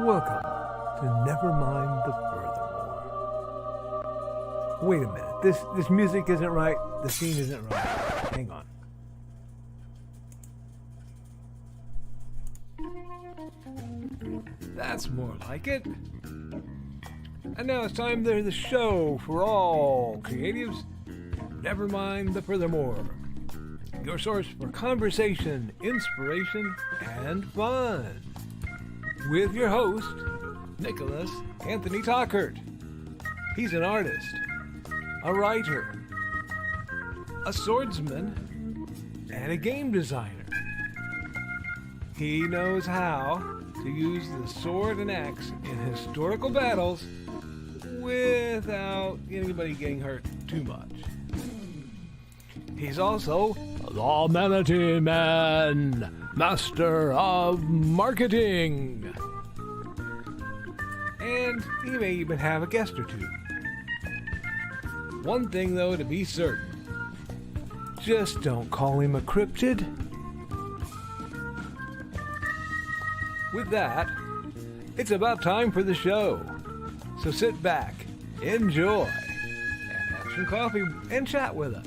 Welcome to Nevermind the Furthermore. Wait a minute, this music isn't right, the scene isn't right. Hang on. That's more like it. And now it's time to the show for all creatives. Nevermind the Furthermore. Your source for conversation, inspiration, and fun. With your host, Nicholas Anthony Tockert. He's an artist, a writer, a swordsman, and a game designer. He knows how to use the sword and axe in historical battles without anybody getting hurt too much. He's also the Manatee Man, master of marketing. And he may even have a guest or two. One thing, though, to be certain. Just don't call him a cryptid. With that, it's about time for the show. So sit back, enjoy, and have some coffee and chat with us.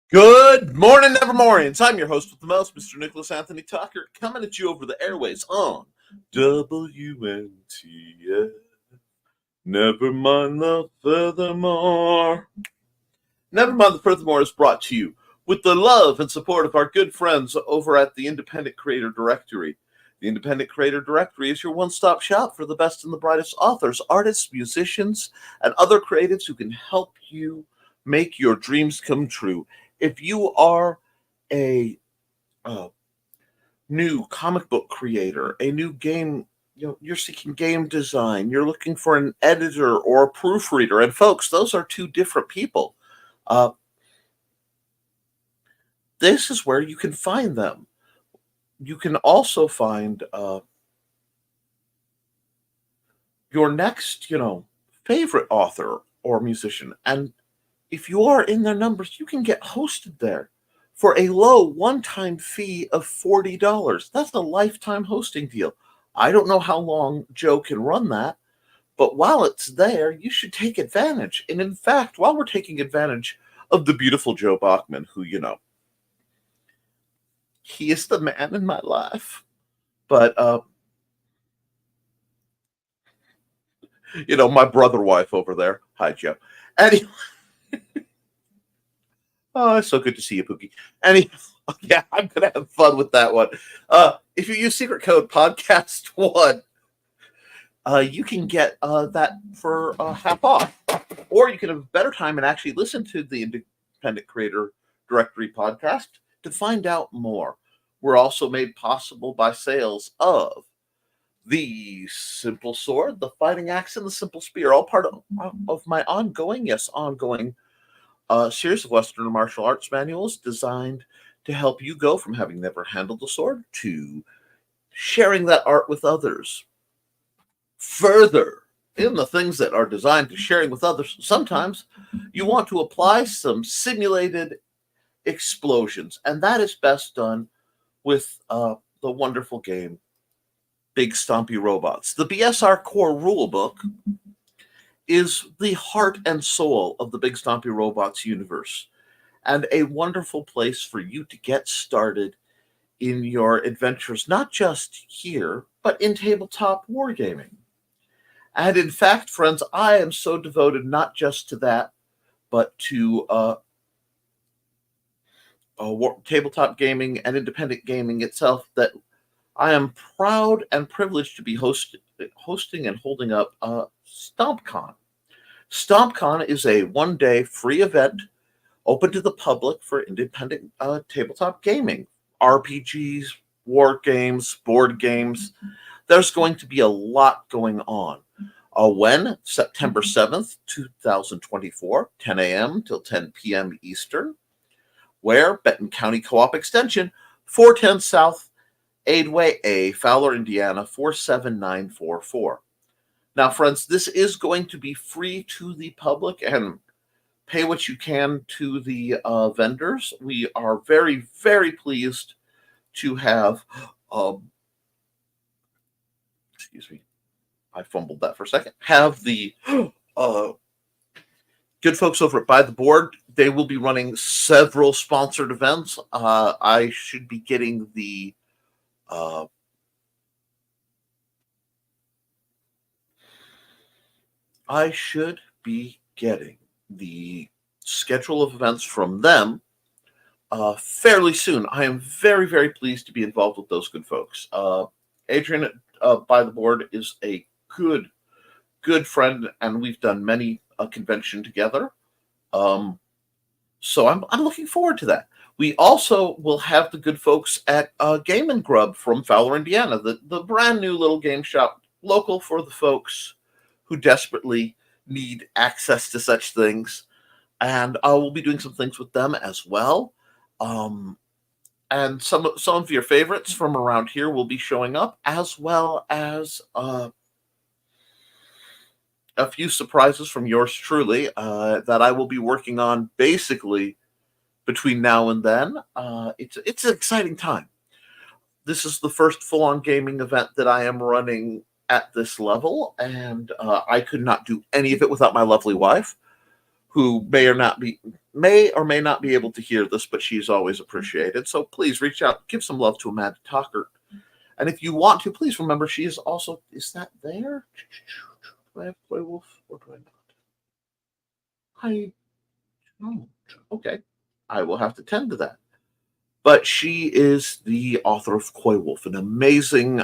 Good morning, Nevermorians. I'm your host with the most, Mr. Nicholas Anthony Tockert, coming at you over the airways on WNTF. Nevermind the Furthermore. Nevermind the Furthermore is brought to you with the love and support of our good friends over at the Independent Creator Directory. The Independent Creator Directory is your one-stop shop for the best and the brightest authors, artists, musicians, and other creatives who can help you make your dreams come true. If you are a new comic book creator, a new game, you're seeking game design, you're looking for an editor or a proofreader, and folks, those are two different people. This is where you can find them. You can also find your next, favorite author or musician, and if you are in their numbers, you can get hosted there for a low one-time fee of $40. That's a lifetime hosting deal. I don't know how long Joe can run that, but while it's there, you should take advantage. And in fact, while we're taking advantage of the beautiful Joe Bachman, who, he is the man in my life. But, my brother wife over there. Hi, Joe. Anyway. Oh, it's so good to see you, Pookie. Yeah, I'm going to have fun with that one. If you use secret code podcast1, you can get that for half off. Or you can have a better time and actually listen to the Independent Creator Directory podcast to find out more. We're also made possible by sales of the Simple Sword, the Fighting Axe, and the Simple Spear, all part of my ongoing series of Western martial arts manuals designed to help you go from having never handled a sword to sharing that art with others. Further, in the things that are designed to sharing with others, sometimes you want to apply some simulated explosions, and that is best done with the wonderful game Big Stompy Robots. The BSR Core Rulebook is the heart and soul of the Big Stompy Robots universe, and a wonderful place for you to get started in your adventures, not just here, but in tabletop wargaming. And in fact, friends, I am so devoted not just to that, but to tabletop gaming and independent gaming itself, that I am proud and privileged to be hosting and holding up StompCon. StompCon is a one-day free event open to the public for independent tabletop gaming, RPGs, war games, board games. There's going to be a lot going on. When? September 7th, 2024, 10 a.m. till 10 p.m. Eastern. Where? Benton County Co-op Extension, 410 South Aidway A, Fowler, Indiana, 47944. Now, friends, this is going to be free to the public and pay what you can to the vendors. We are very, very pleased to have, excuse me, I fumbled that for a second, have the good folks over at By the Board. They will be running several sponsored events. I should be getting the schedule of events from them fairly soon. I am very, very pleased to be involved with those good folks. Adrian By the Board is a good friend, and we've done many a convention together. So I'm looking forward to that. We also will have the good folks at Game and Grub from Fowler, Indiana, the brand new little game shop, local for the folks who desperately need access to such things. And we'll be doing some things with them as well. And some of your favorites from around here will be showing up, as well as a few surprises from yours truly that I will be working on basically between now and then. It's an exciting time. This is the first full-on gaming event that I am running at this level, and I could not do any of it without my lovely wife, who may or may not be able to hear this, but she's always appreciated. So please reach out, give some love to Amanda Tockert. And if you want to, please remember she is also, is that there? Do I have Koepp or do I not? I don't. Okay. I will have to tend to that. But she is the author of Koepp, an amazing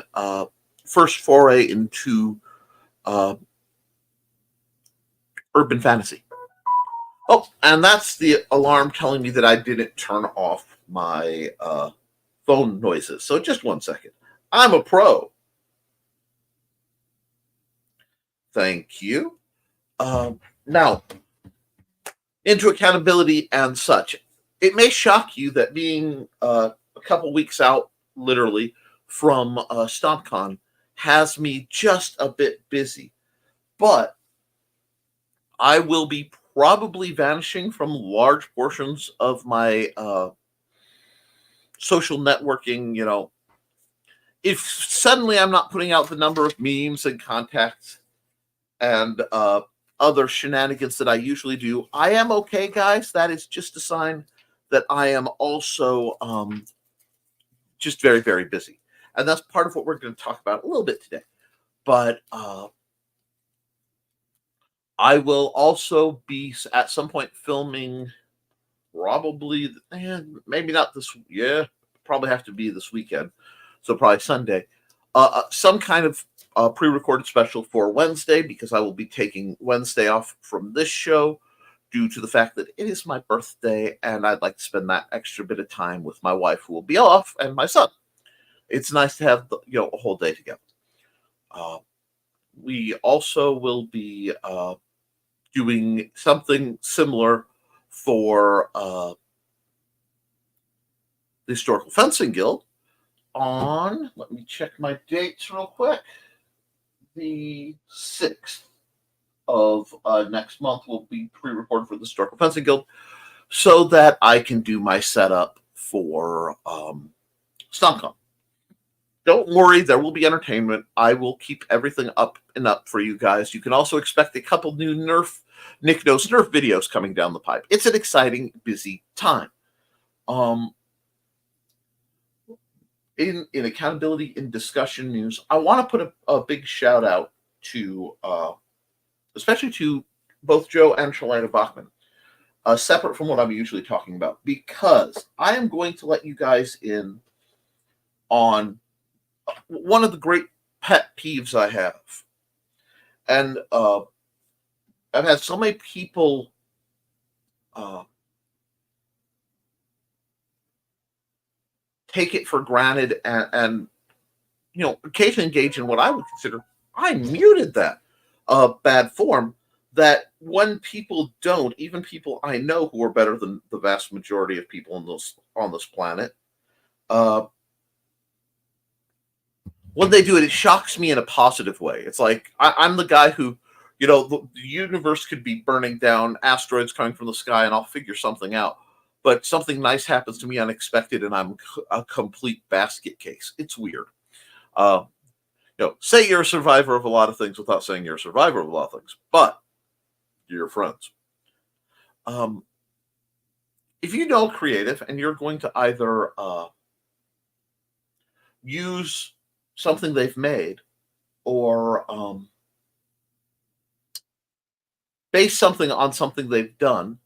first foray into urban fantasy. Oh, and that's the alarm telling me that I didn't turn off my phone noises. So just 1 second. I'm a pro. Thank you. Now, into accountability and such. It may shock you that being a couple weeks out, literally, from StompCon has me just a bit busy. But I will be probably vanishing from large portions of my social networking, if suddenly I'm not putting out the number of memes and contacts and other shenanigans that I usually do, I am okay, guys. That is just a sign that I am also just very, very busy. And that's part of what we're going to talk about a little bit today. But I will also be at some point filming, probably, maybe not this, probably have to be this weekend. So probably Sunday. Some kind of pre-recorded special for Wednesday, because I will be taking Wednesday off from this show due to the fact that it is my birthday and I'd like to spend that extra bit of time with my wife, who will be off, and my son. It's nice to have a whole day together. We also will be doing something similar for the Historical Fencing Guild on, let me check my dates real quick, the 6th of next month will be pre-recorded for the Historical Fencing Guild, so that I can do my setup for StompCon. Don't worry, there will be entertainment. I will keep everything up and up for you guys. You can also expect a couple new Nick Knows Nerf videos coming down the pipe. It's an exciting, busy time. In accountability, in discussion news, I want to put a big shout out to, especially to both Joe and Shalana Bachman, separate from what I'm usually talking about, because I am going to let you guys in on one of the great pet peeves I have. And I've had so many people take it for granted and occasionally engage in what I would consider, I muted that bad form, that when people don't, even people I know who are better than the vast majority of people on this planet, uh, when they do it, it shocks me in a positive way. It's like I'm the guy who, the universe could be burning down, asteroids coming from the sky, and I'll figure something out. But something nice happens to me unexpected, and I'm a complete basket case. It's weird. Uh, say you're a survivor of a lot of things without saying you're a survivor of a lot of things, but you're your friends. If you know creative and you're going to either use something they've made or base something on something they've done,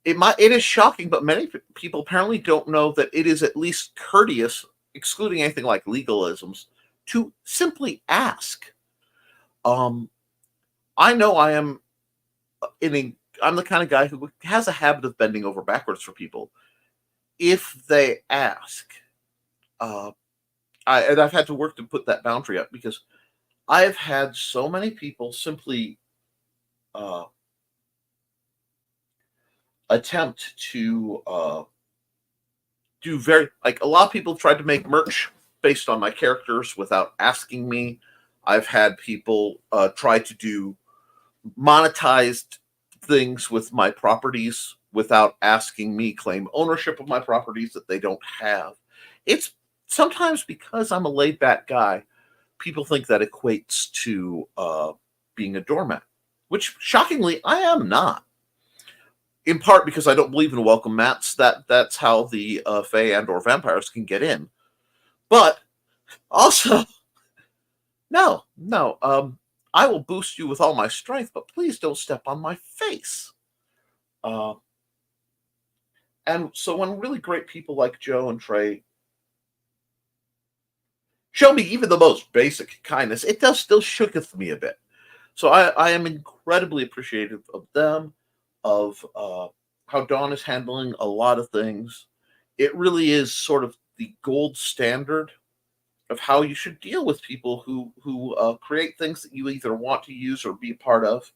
it is shocking, but many people apparently don't know that it is at least courteous, excluding anything like legalisms, to simply ask. I know I'm the kind of guy who has a habit of bending over backwards for people if they ask. And I've had to work to put that boundary up, because I have had so many people simply attempt to do a lot of people tried to make merch based on my characters without asking me. I've had people try to do monetized things with my properties without asking me, claim ownership of my properties that they don't have. It's sometimes because I'm a laid back guy, people think that equates to being a doormat, which shockingly I am not. In part because I don't believe in welcome mats. That's how the fae and or vampires can get in. But also, no. I will boost you with all my strength, but please don't step on my face. And so when really great people like Joe and Trey show me even the most basic kindness, it does still shooketh me a bit. So I am incredibly appreciative of them, of how Dawn is handling a lot of things. It really is sort of the gold standard of how you should deal with people who create things that you either want to use or be a part of.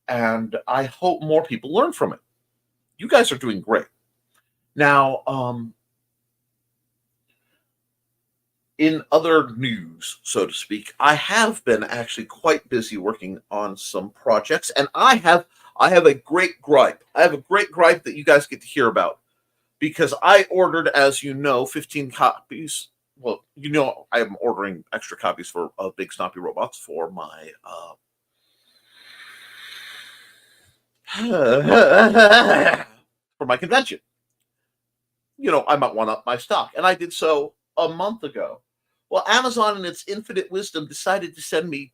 And I hope more people learn from it. You guys are doing great. Now, in other news, so to speak, I have been actually quite busy working on some projects, and I have a great gripe. I have a great gripe that you guys get to hear about, because I ordered, as you know, 15 copies. Well, I am ordering extra copies for Big Snoppy Robots for my for my convention. I might want up my stock, and I did so a month ago. Well, Amazon, in its infinite wisdom, decided to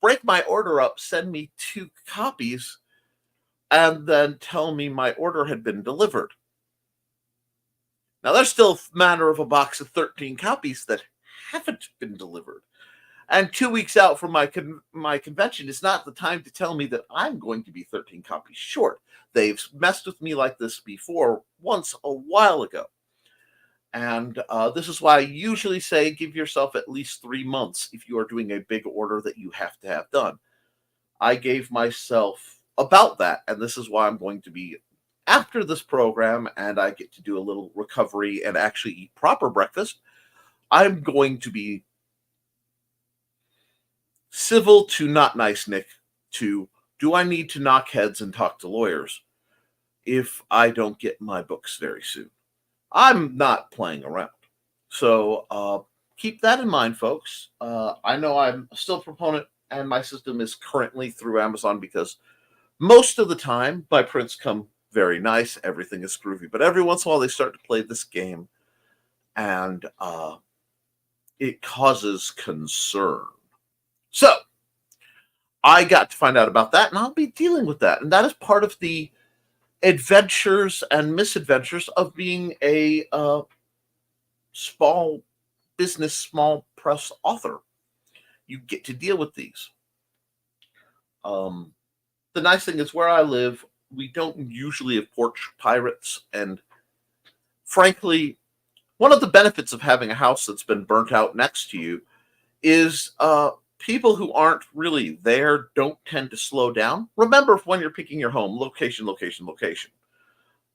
break my order up, send me 2 copies, and then tell me my order had been delivered. Now, there's still a matter of a box of 13 copies that haven't been delivered. And 2 weeks out from my convention is not the time to tell me that I'm going to be 13 copies short. They've messed with me like this before, once a while ago. And this is why I usually say give yourself at least 3 months if you are doing a big order that you have to have done. I gave myself about that, and this is why I'm going to be, after this program, and I get to do a little recovery and actually eat proper breakfast, I'm going to be civil to not nice Nick to, do I need to knock heads and talk to lawyers if I don't get my books very soon? I'm not playing around. So keep that in mind, folks. I know I'm still a proponent, and my system is currently through Amazon, because most of the time my prints come very nice. Everything is groovy. But every once in a while they start to play this game, and it causes concern. So I got to find out about that, and I'll be dealing with that. And that is part of the adventures and misadventures of being a small business, small press author. You get to deal with these. the nice thing is where I live, we don't usually have porch pirates. And frankly, one of the benefits of having a house that's been burnt out next to you is people who aren't really there don't tend to slow down. Remember, when you're picking your home, location, location, location.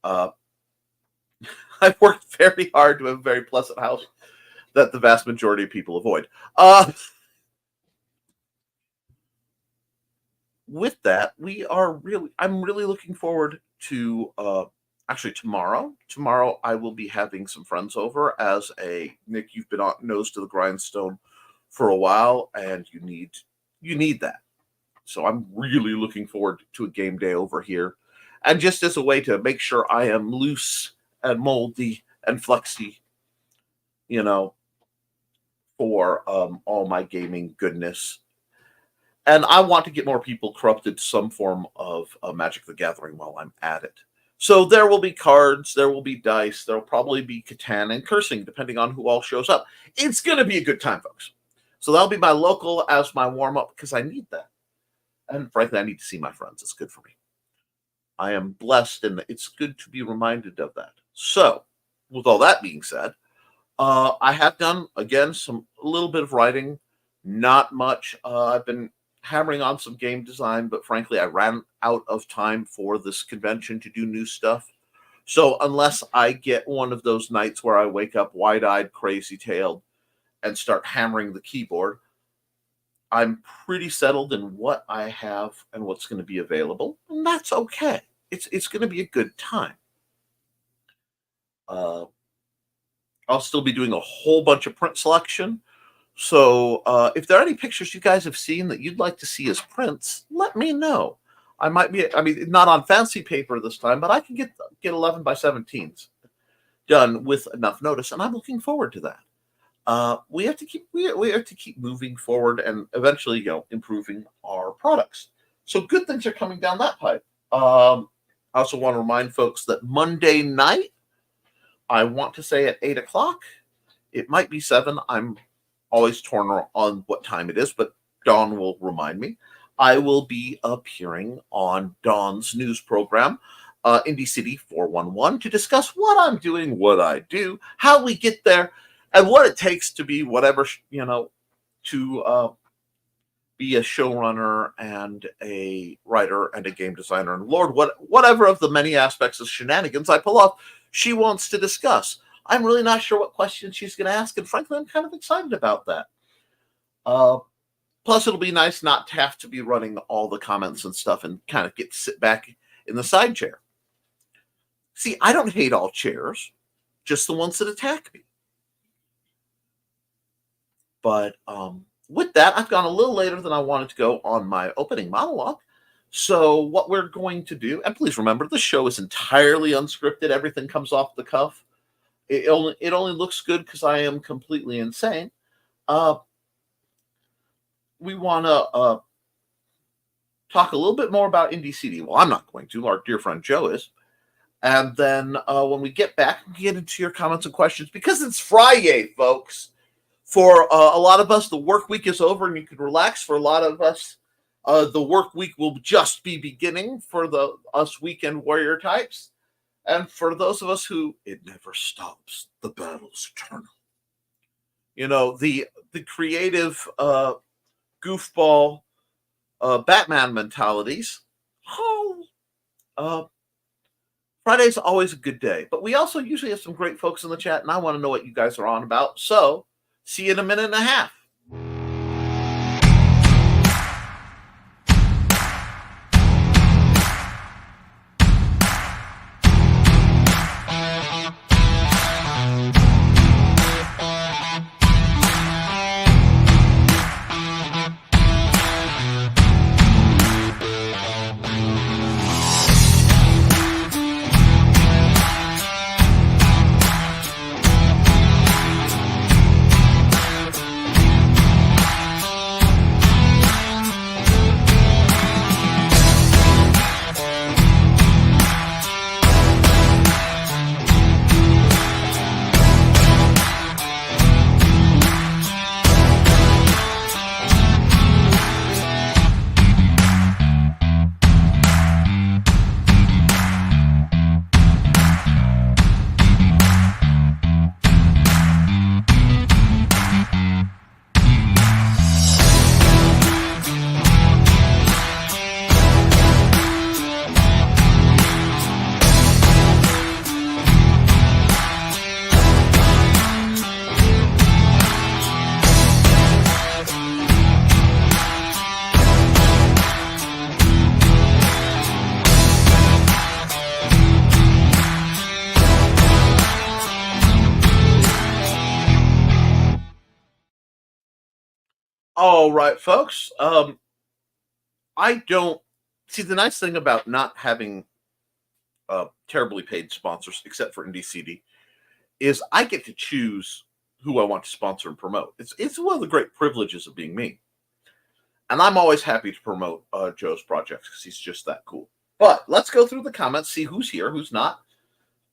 I've worked very hard to have a very pleasant house that the vast majority of people avoid. With that, I'm really looking forward to actually tomorrow. Tomorrow I will be having some friends over. As a Nick, you've been on nose to the grindstone for a while, and you need that. So I'm really looking forward to a game day over here, and just as a way to make sure I am loose and moldy and flexy, for all my gaming goodness. And I want to get more people corrupted to some form of Magic the Gathering while I'm at it. So there will be cards, there will be dice, there will probably be Catan and cursing, depending on who all shows up. It's going to be a good time, folks. So that'll be my local as my warm-up, because I need that. And frankly, I need to see my friends. It's good for me. I am blessed, and it's good to be reminded of that. So, with all that being said, I have done, again, a little bit of writing. Not much. I've been hammering on some game design, but frankly, I ran out of time for this convention to do new stuff. So unless I get one of those nights where I wake up wide-eyed, crazy-tailed, and start hammering the keyboard, I'm pretty settled in what I have and what's going to be available, and that's okay. It's going to be a good time. I'll still be doing a whole bunch of print selection. So if there are any pictures you guys have seen that you'd like to see as prints, let me know. Not on fancy paper this time, but I can get 11 by 17s done with enough notice, and I'm looking forward to that. We have to keep moving forward and eventually, improving our products. So good things are coming down that pipe. I also want to remind folks that Monday night, I want to say at 8 o'clock, it might be 7. I'm always torn on what time it is, but Dawn will remind me. I will be appearing on Dawn's news program, Indie City 411, to discuss what I'm doing, what I do, how we get there, and what it takes to be whatever, to be a showrunner and a writer and a game designer. And Lord, whatever of the many aspects of shenanigans I pull off, she wants to discuss. I'm really not sure what questions she's going to ask, and frankly, I'm kind of excited about that. Plus, it'll be nice not to have to be running all the comments and stuff and kind of get to sit back in the side chair. See, I don't hate all chairs, just the ones that attack me. But with that, I've gone a little later than I wanted to go on my opening monologue. So what we're going to do, and please remember, the show is entirely unscripted. Everything comes off the cuff. It only looks good because I am completely insane. We want to talk a little bit more about Indie CD. Well, I'm not going to. Our dear friend Joe is. And then when we get back, we get into your comments and questions, because it's Friday, folks. For a lot of us, the work week is over and you can relax. For a lot of us, the work week will just be beginning for us weekend warrior types. And for those of us who, it never stops, the battle's eternal. The creative goofball Batman mentalities. Friday's always a good day. But we also usually have some great folks in the chat, and I want to know what you guys are on about. So, see you in a minute and a half. All right, folks. I don't see the nice thing about not having terribly paid sponsors, except for Indie CD, is I get to choose who I want to sponsor and promote. It's one of the great privileges of being me, and I'm always happy to promote Joe's projects because he's just that cool. But let's go through the comments, see who's here, who's not,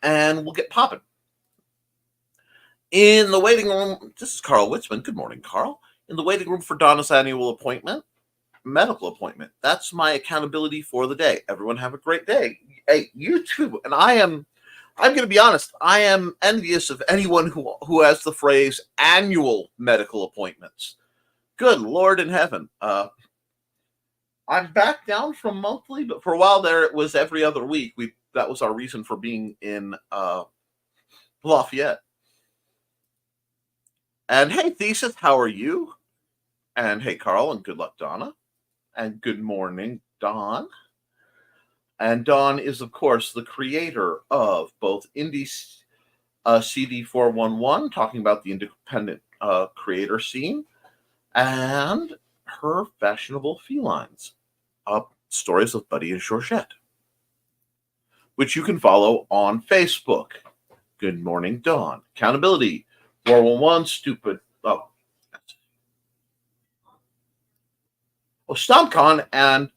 and we'll get popping. In the waiting room, this is Carl Witzman. Good morning, Carl. In the waiting room for Donna's annual medical appointment. That's my accountability for the day. Everyone have a great day. Hey, you too. And I'm going to be honest, I am envious of anyone who has the phrase annual medical appointments. Good Lord in heaven. I'm back down from monthly, but for a while there, it was every other week. That was our reason for being in Lafayette. And hey, Thesis, how are you? And hey, Carl, and good luck, Donna. And good morning, Don. And Don is, of course, the creator of both Indie CD 411, talking about the independent creator scene, and her fashionable felines, stories of Buddy and Georgette, which you can follow on Facebook. Good morning, Dawn. Accountability 411, stupid. StompCon and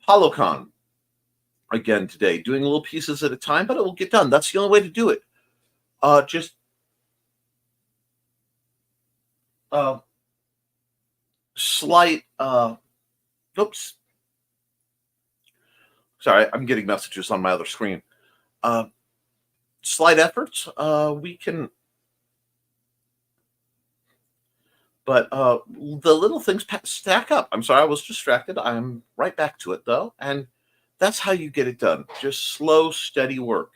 HoloCon again today, doing little pieces at a time, but it will get done. That's the only way to do it. Just slight oops. Sorry, I'm getting messages on my other screen. Slight efforts. We can, but the little things stack up. I'm sorry, I was distracted. I'm right back to it though, and that's how you get it done. Just slow, steady work.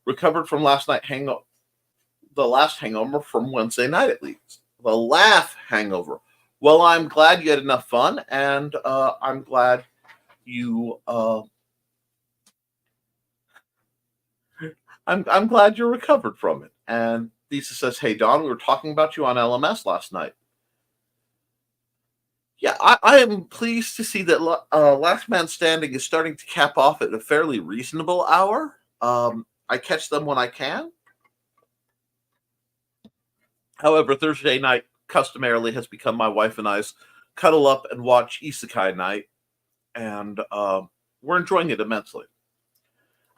Recovered from last night the last hangover from Wednesday night at least. The laugh hangover. Well, I'm glad you had enough fun, and I'm glad you. I'm glad you're recovered from it. And Lisa says, "Hey Don, we were talking about you on LMS last night." Yeah, I am pleased to see that Last Man Standing is starting to cap off at a fairly reasonable hour. I catch them when I can. However, Thursday night customarily has become my wife and I's cuddle up and watch Isekai night, and we're enjoying it immensely.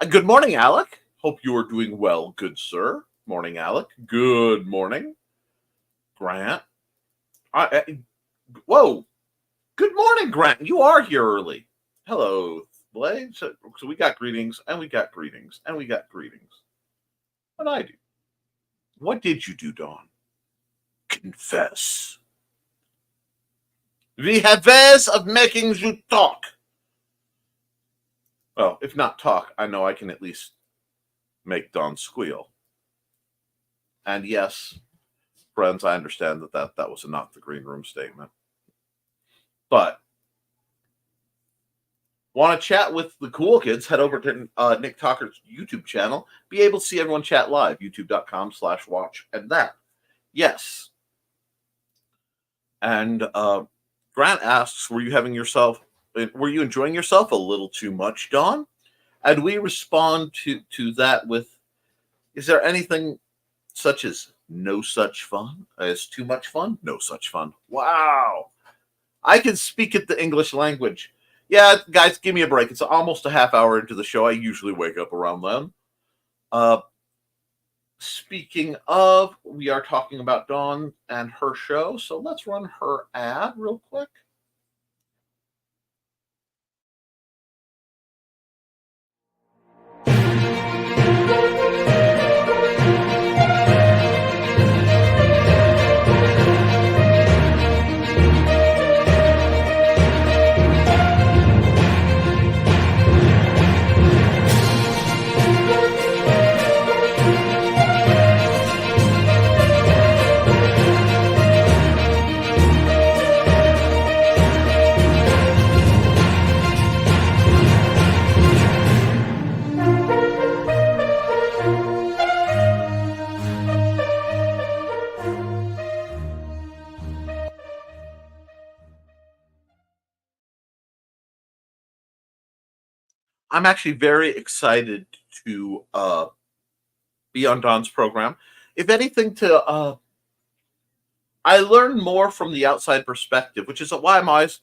Good morning, Alec. Hope you are doing well, good sir. Morning, Alec. Good morning, Grant. Whoa. Good morning, Grant. You are here early. Hello, Blade. So we got greetings, and we got greetings, and we got greetings. What I do? What did you do, Dawn? Confess. We have ways of making you talk. Well, if not talk, I know I can at least make Dawn squeal. And yes, friends, I understand that was not the green room statement. But want to chat with the cool kids, head over to Nick Tockert's YouTube channel. Be able to see everyone chat live, youtube.com/watch and that. Yes. And Grant asks, were you enjoying yourself a little too much, Dawn? And we respond to that with, is there anything such as no such fun? Is too much fun? No such fun. Wow. I can speak at the English language. Yeah, guys, give me a break. It's almost a half hour into the show. I usually wake up around then. Speaking of, we are talking about Dawn and her show, so let's run her ad real quick. I'm actually very excited to be on Don's program. If anything, I learn more from the outside perspective, which is why I'm always,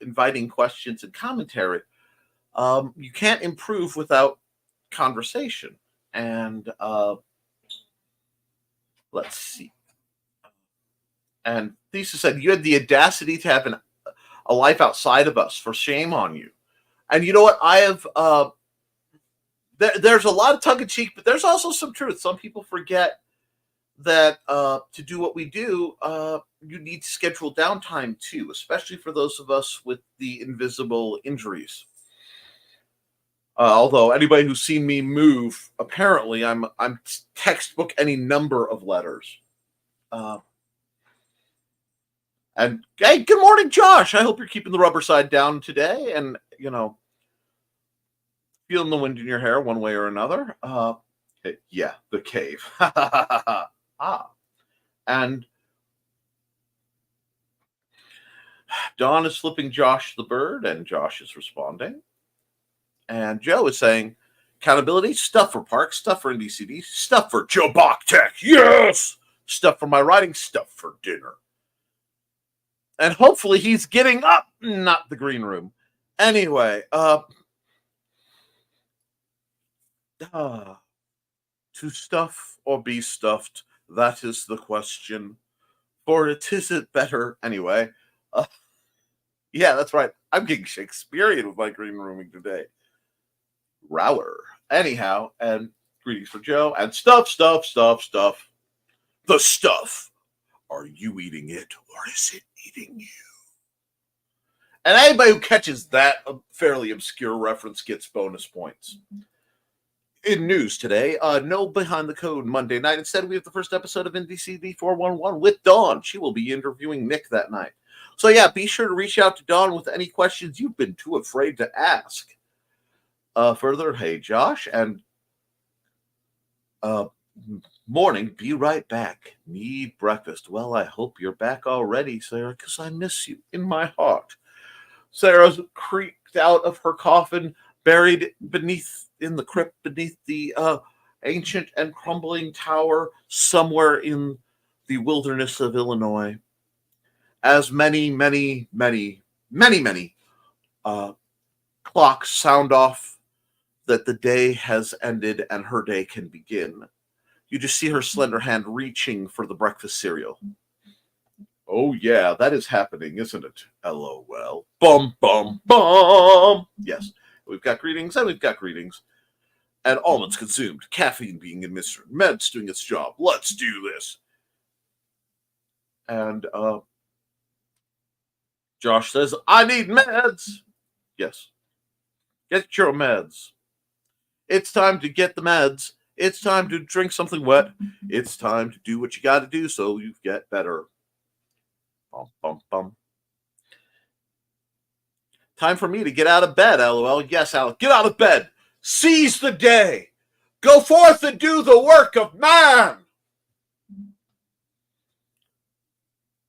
inviting questions and commentary. You can't improve without conversation. And let's see. And Thesis said, you had the audacity to have a life outside of us. For shame on you. And you know what? I have, there's a lot of tongue in cheek, but there's also some truth. Some people forget that to do what we do, you need to schedule downtime too, especially for those of us with the invisible injuries. Although anybody who's seen me move, apparently I'm textbook any number of letters. And hey, good morning, Josh. I hope you're keeping the rubber side down today, and feeling the wind in your hair one way or another. Yeah, the cave. And Dawn is flipping Josh the bird, and Josh is responding. And Joe is saying, accountability, stuff for Parks, stuff for NDCD, stuff for Joe Bachtek, yes! Stuff for my writing, stuff for dinner. And hopefully he's getting up, not the green room. Anyway, to stuff or be stuffed, that is the question. For it isn't better anyway. Yeah, that's right. I'm getting Shakespearean with my green rooming today. Rower. Anyhow, and greetings for Joe. And stuff. The stuff. Are you eating it or is it eating you? And anybody who catches that fairly obscure reference gets bonus points. In news today, no Behind the Code Monday night. Instead, we have the first episode of NDCD 411 with Dawn. She will be interviewing Nick that night. So yeah, be sure to reach out to Dawn with any questions you've been too afraid to ask. Further, hey Josh, and morning, be right back. Need breakfast. Well, I hope you're back already, Sarah, because I miss you in my heart. Sarah's creaked out of her coffin, buried in the crypt beneath the ancient and crumbling tower somewhere in the wilderness of Illinois. As many clocks sound off that the day has ended and her day can begin. You just see her slender hand reaching for the breakfast cereal. Oh yeah, that is happening, isn't it? LOL. Bum, bum, bum. Yes, we've got greetings and we've got greetings. And almonds consumed, caffeine being administered, meds doing its job. Let's do this. And Josh says, I need meds. Yes. Get your meds. It's time to get the meds. It's time to drink something wet. It's time to do what you got to do so you get better. Bum, bum, bum. Time for me to get out of bed, LOL. Yes, Alec, get out of bed. Seize the day. Go forth and do the work of man.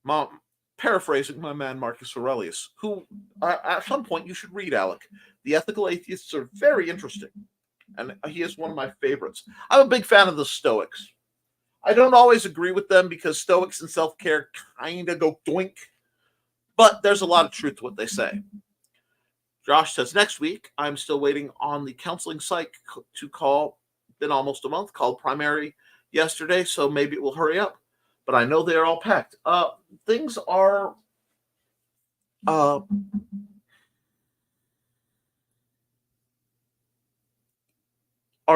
Mom, paraphrasing my man Marcus Aurelius, who at some point you should read, Alec. The Ethical Atheists are very interesting. And he is one of my favorites. I'm a big fan of the Stoics. I don't always agree with them because Stoics and self-care kind of go doink. But there's a lot of truth to what they say. Josh says, next week, I'm still waiting on the counseling site to call. Been almost a month. Called primary yesterday, so maybe it will hurry up. But I know they're all packed. Things are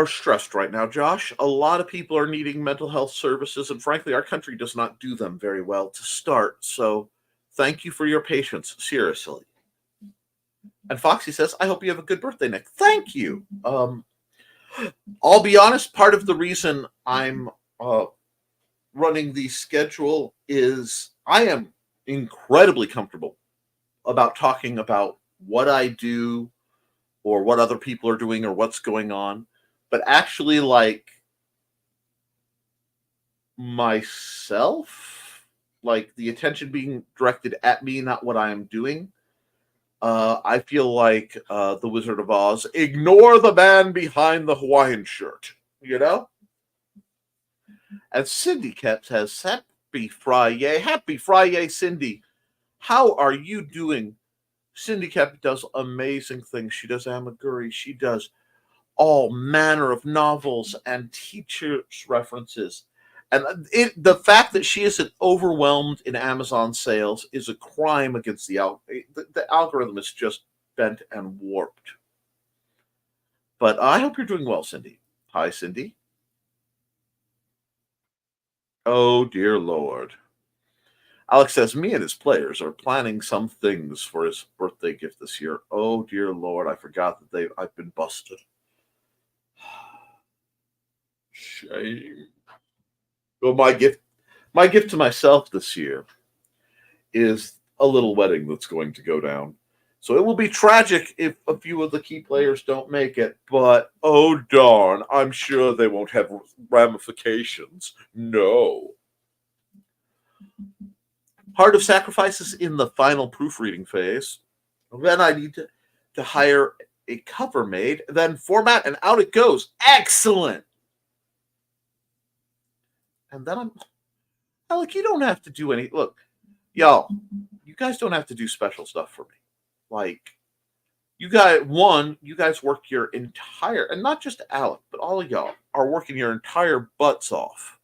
stressed right now, Josh. A lot of people are needing mental health services, and frankly, our country does not do them very well to start. So thank you for your patience, seriously. And Foxy says, I hope you have a good birthday, Nick. Thank you. I'll be honest, part of the reason I'm running the schedule is I am incredibly comfortable about talking about what I do or what other people are doing or what's going on. But actually, like, myself, like the attention being directed at me, not what I am doing, I feel like the Wizard of Oz. Ignore the man behind the Hawaiian shirt, you know? And Cindy Koepp says, Happy Friday. Happy Friday, Cindy. How are you doing? Cindy Koepp does amazing things. She does Amaguri. She does all manner of novels and teachers references. And the fact that she isn't overwhelmed in Amazon sales is a crime against the algorithm is just bent and warped. But I hope you're doing well, Cindy. Hi, Cindy. Oh, dear Lord. Alex says, me and his players are planning some things for his birthday gift this year. Oh, dear Lord, I forgot that I've been busted. Shame. Well, my gift to myself this year is a little wedding that's going to go down. So it will be tragic if a few of the key players don't make it, but oh darn, I'm sure they won't have ramifications. No. Heart of Sacrifices in the final proofreading phase. Then I need to hire a cover made, then format, and out it goes. Excellent. And then I'm like, you don't have to do any. Look, y'all, you guys don't have to do special stuff for me. Like, you guys work your entire, and not just Alec, but all of y'all are working your entire butts off,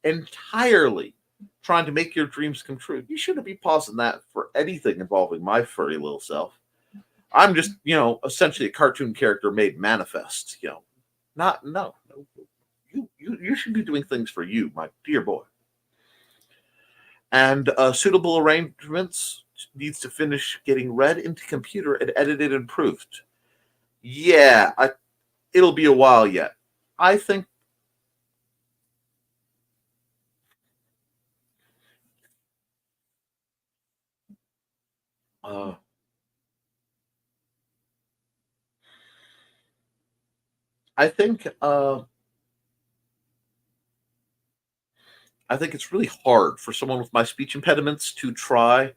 entirely trying to make your dreams come true. You shouldn't be pausing that for anything involving my furry little self. I'm just, essentially a cartoon character made manifest. No. You should be doing things for you, my dear boy. And suitable arrangements needs to finish getting read into computer and edited and proofed. Yeah, it'll be a while yet. I think I think it's really hard for someone with my speech impediments to try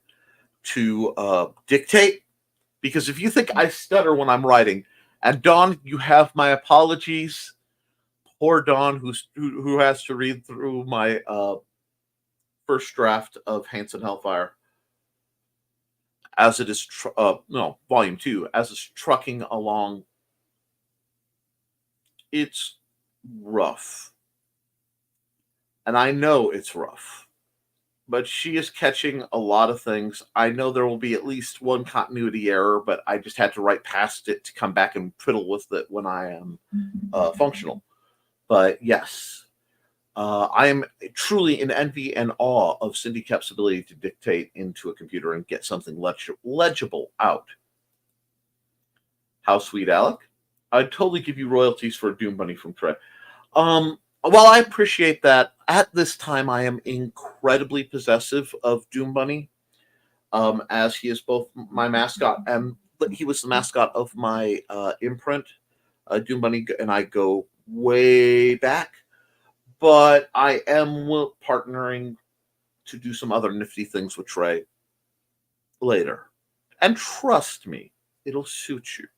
to dictate, because if you think I stutter when I'm writing, and Dawn, you have my apologies. Poor Dawn, who has to read through my first draft of Hanson Hellfire as it is, volume 2, as it's trucking along. It's rough. And I know it's rough. But she is catching a lot of things. I know there will be at least one continuity error, but I just had to write past it to come back and twiddle with it when I am functional. But yes, I am truly in envy and awe of Cindy Koepp's ability to dictate into a computer and get something legible out. How sweet, Alec. I'd totally give you royalties for a Doom Bunny from Trey. While I appreciate that, at this time I am incredibly possessive of Doom Bunny, as he is both my mascot and he was the mascot of my imprint. Doom Bunny and I go way back, but I am partnering to do some other nifty things with Trey later. And trust me, it'll suit you.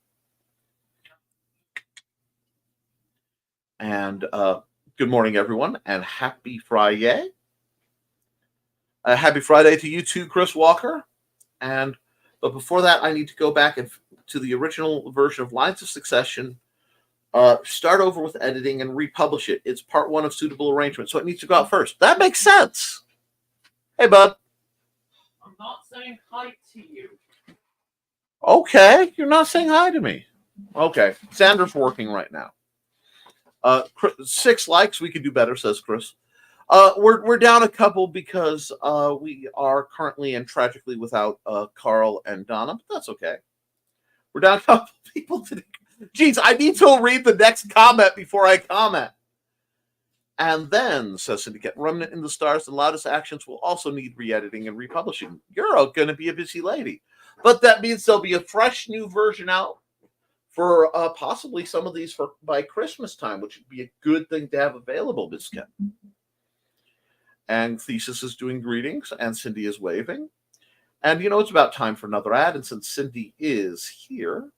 And good morning, everyone, and happy Friday. Happy Friday to you too, Chris Walker. But before that, I need to go back to the original version of Lines of Succession, start over with editing, and republish it. It's part 1 of suitable arrangement, so it needs to go out first. That makes sense. Hey, bud. I'm not saying hi to you. Okay, you're not saying hi to me. Okay, Xander's working right now. 6 likes, we could do better, says Chris. We're down a couple because we are currently and tragically without Carl and Donna, but that's okay. We're down a couple people today. Jeez, I need to read the next comment before I comment. And then, says Syndicate, Remnant in the Stars and Loudest Actions will also need re-editing and republishing. You're going to be a busy lady. But that means there'll be a fresh new version out for possibly some of these by Christmas time, which would be a good thing to have available, Biscuit. And Thesis is doing greetings, and Cindy is waving. And it's about time for another ad. And since Cindy is here,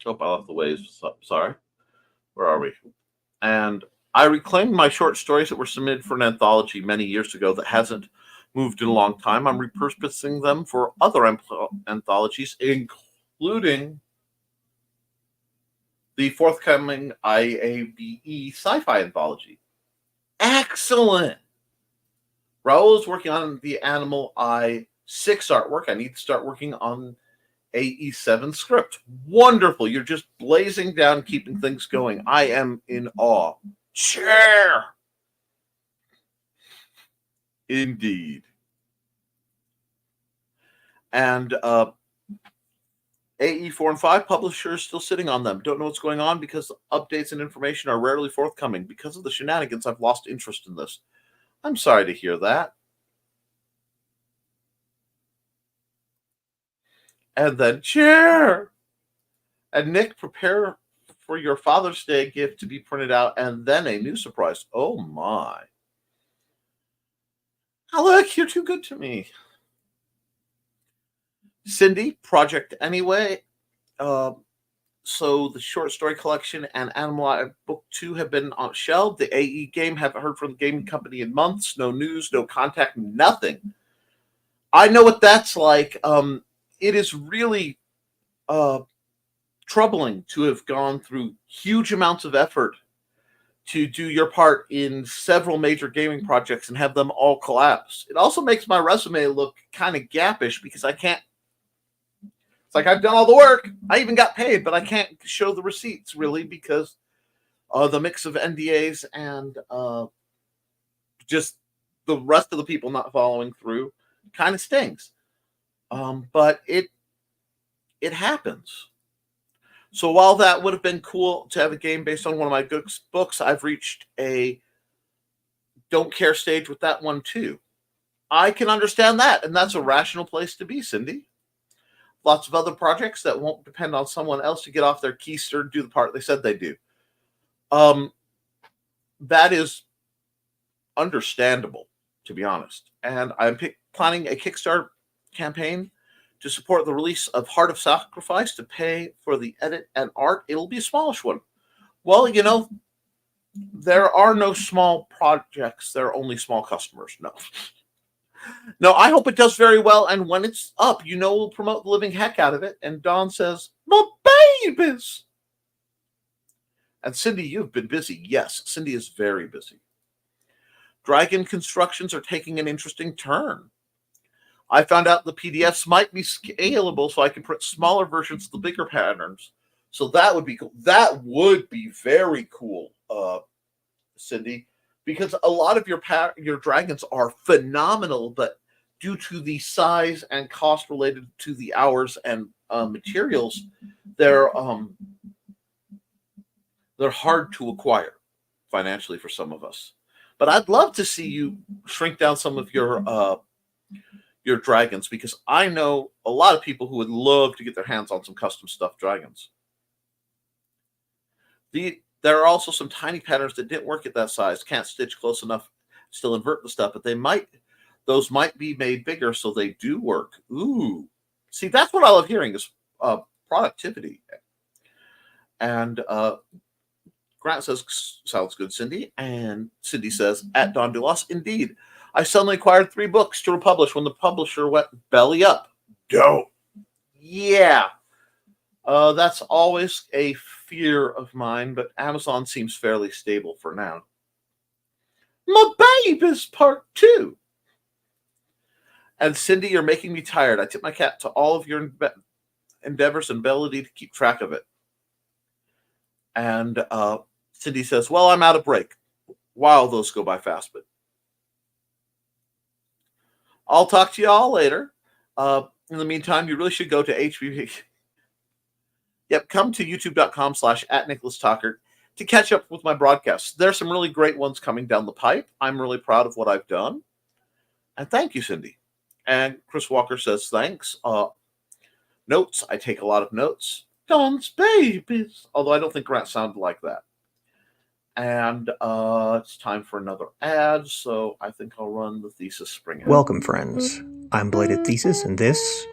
oh, I left the waves. Sorry. Where are we? And I reclaimed my short stories that were submitted for an anthology many years ago that hasn't moved in a long time. I'm repurposing them for other anthologies, including the forthcoming IABE sci-fi anthology. Excellent! Raul is working on the Animal Eye 6 artwork. I need to start working on AE7 script. Wonderful. You're just blazing down, keeping things going. I am in awe. Chair! Indeed. And AE4 and 5 publishers still sitting on them. Don't know what's going on because updates and information are rarely forthcoming. Because of the shenanigans, I've lost interest in this. I'm sorry to hear that. And then chair. And Nick, prepare for your Father's Day gift to be printed out, and then a new surprise. Oh my. Alec, you're too good to me. Cindy, Project Anyway. So the short story collection and Animal Eye Book 2 have been on shelved. The AE game, haven't heard from the gaming company in months. No news, no contact, nothing. I know what that's like. It is really troubling to have gone through huge amounts of effort to do your part in several major gaming projects and have them all collapse. It also makes my resume look kind of gappish because I can't. It's like I've done all the work. I even got paid, but I can't show the receipts really because the mix of NDAs and just the rest of the people not following through kind of stings. But it happens. So while that would have been cool to have a game based on one of my books, I've reached a don't care stage with that one too. I can understand that, and that's a rational place to be, Cindy. Lots of other projects that won't depend on someone else to get off their keister and do the part they said they do. That is understandable, to be honest. And I'm planning a Kickstarter campaign to support the release of Heart of Sacrifice to pay for the edit and art. It'll be a smallish one. Well, there are no small projects. There are only small customers. No, I hope it does very well. And when it's up, we'll promote the living heck out of it. And Dawn says, my babies. And Cindy, you've been busy. Yes, Cindy is very busy. Dragon constructions are taking an interesting turn. I found out the PDFs might be scalable so I can print smaller versions of the bigger patterns. So that would be cool. That would be very cool, Cindy, because a lot of your dragons are phenomenal, but due to the size and cost related to the hours and materials, they're hard to acquire financially for some of us. But I'd love to see you shrink down some of your dragons, because I know a lot of people who would love to get their hands on some custom stuffed dragons. There are also some tiny patterns that didn't work at that size, can't stitch close enough, still invert the stuff, but those might be made bigger so they do work. Ooh. See, that's what I love hearing is productivity. And Grant says, sounds good, Cindy. And Cindy says, at Don Dulas, indeed. I suddenly acquired 3 books to republish when the publisher went belly up. Dope. Yeah. That's always a fear of mine, but Amazon seems fairly stable for now. My Babies Part 2. And Cindy, you're making me tired. I tip my cap to all of your endeavors and ability to keep track of it. And Cindy says, well, I'm out of break. Wow, those go by fast, but I'll talk to you all later. In the meantime, you really should go to HBP. Yep, come to youtube.com/@NicholasTockert to catch up with my broadcasts. There's some really great ones coming down the pipe. I'm really proud of what I've done. And thank you, Cindy. And Chris Walker says, thanks. Notes. I take a lot of notes. Don's babies. Although I don't think Grant sounded like that. And it's time for another ad, so I think I'll run the Thesis Spring ad. Welcome, friends. I'm Bladed Thesis, and this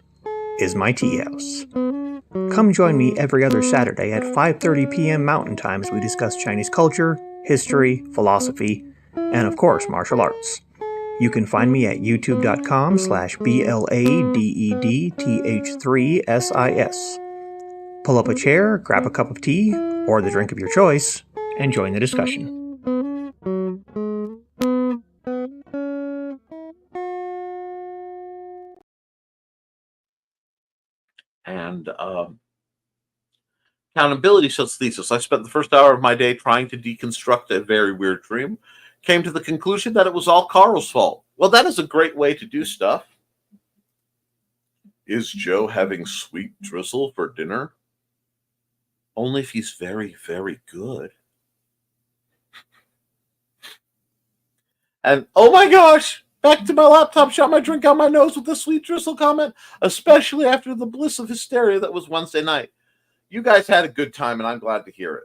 is my tea house. Come join me every other Saturday at 5:30 p.m. Mountain Time as we discuss Chinese culture, history, philosophy, and of course, martial arts. You can find me at youtube.com/BLADEDTH3SIS. Pull up a chair, grab a cup of tea, or the drink of your choice, and join the discussion. And accountability says Thesis. I spent the first hour of my day trying to deconstruct a very weird dream. Came to the conclusion that it was all Carl's fault. Well, that is a great way to do stuff. Is Joe having sweet drizzle for dinner? Only if he's very, very good. And, oh my gosh, back to my laptop, shot my drink out my nose with the sweet drizzle comment, especially after the bliss of hysteria that was Wednesday night. You guys had a good time, and I'm glad to hear it.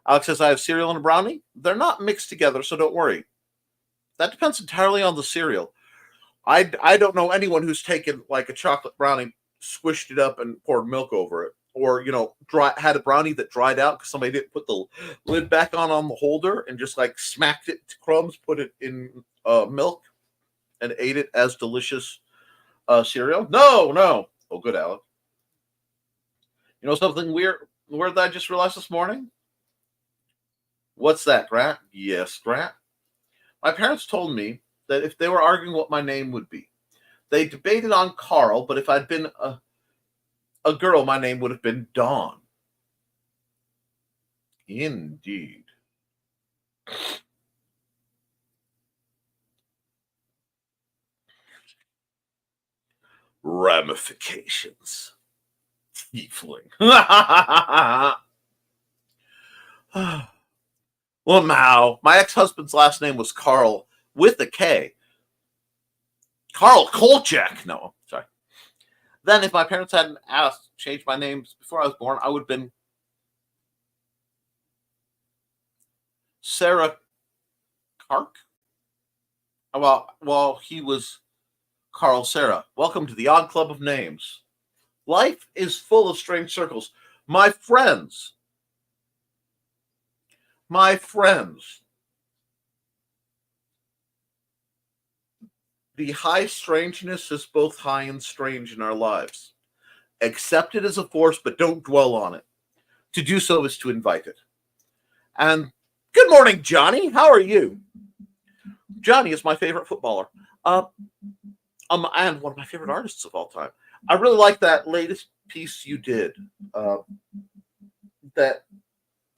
Alex says, I have cereal and a brownie. They're not mixed together, so don't worry. That depends entirely on the cereal. I don't know anyone who's taken like a chocolate brownie, squished it up, and poured milk over it. Or, had a brownie that dried out because somebody didn't put the lid back on the holder and just like smacked it to crumbs, put it in milk, and ate it as delicious cereal. No. Oh, good, Alex. You know something weird that I just realized this morning? What's that, Grant? Yes, Grant. My parents told me that if they were arguing what my name would be, they debated on Carl, but if I'd been a girl, my name would have been Dawn. Indeed. Ramifications. Tiefling. Well, now, my ex-husband's last name was Carl with a K. Carl Kolchak. No, sorry. Then, if my parents hadn't asked to change my name before I was born, I would have been Sarah Kark. Well, he was Carl Sarah. Welcome to the odd club of names. Life is full of strange circles. My friends. The high strangeness is both high and strange in our lives. Accept it as a force, but don't dwell on it. To do so is to invite it. And good morning, Johnny. How are you? Johnny is my favorite footballer. And one of my favorite artists of all time. I really like that latest piece you did. That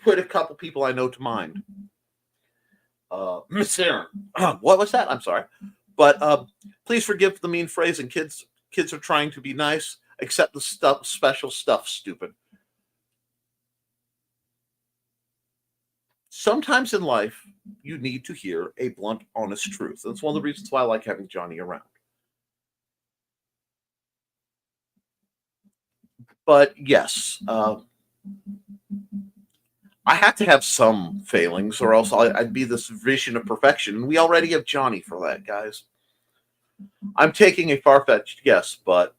put a couple people I know to mind. Miss Aaron. What was that? I'm sorry. But please forgive the mean phrasing. Kids are trying to be nice. Accept the special stuff, stupid. Sometimes in life, you need to hear a blunt, honest truth. That's one of the reasons why I like having Johnny around. But yes, I had to have some failings, or else I'd be this vision of perfection. And we already have Johnny for that, guys. I'm taking a far-fetched guess, but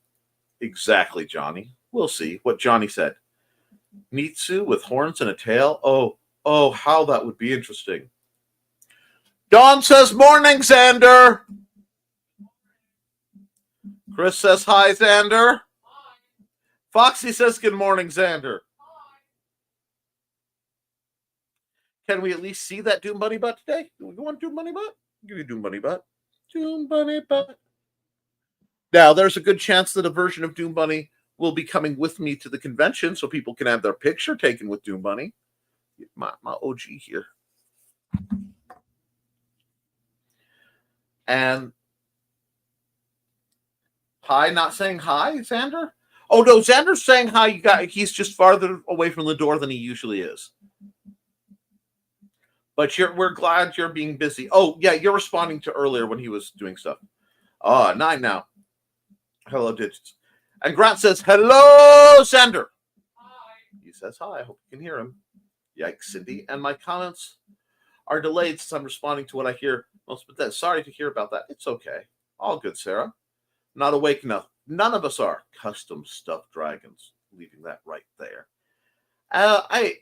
exactly, Johnny. We'll see what Johnny said. Mitsu with horns and a tail. Oh, how that would be interesting. Dawn says, morning, Xander. Chris says, hi, Xander. Foxy says, good morning, Xander. Can we at least see that Doom Bunny butt today? Do we want Doom Bunny butt? Give you Doom Bunny butt. Doom Bunny butt. Now, there's a good chance that a version of Doom Bunny will be coming with me to the convention so people can have their picture taken with Doom Bunny. My OG here. And hi, not saying hi, Xander? Oh, no, Xander's saying hi. He's just farther away from the door than he usually is. But we're glad you're being busy. Oh, yeah, you're responding to earlier when he was doing stuff. 9 now. Hello, digits. And Grant says, hello, Xander. Hi. He says hi. I hope you can hear him. Yikes, Cindy. And my comments are delayed since I'm responding to what I hear most. But sorry to hear about that. It's okay. All good, Sarah. Not awake enough. None of us are. Custom stuffed dragons. Leaving that right there. I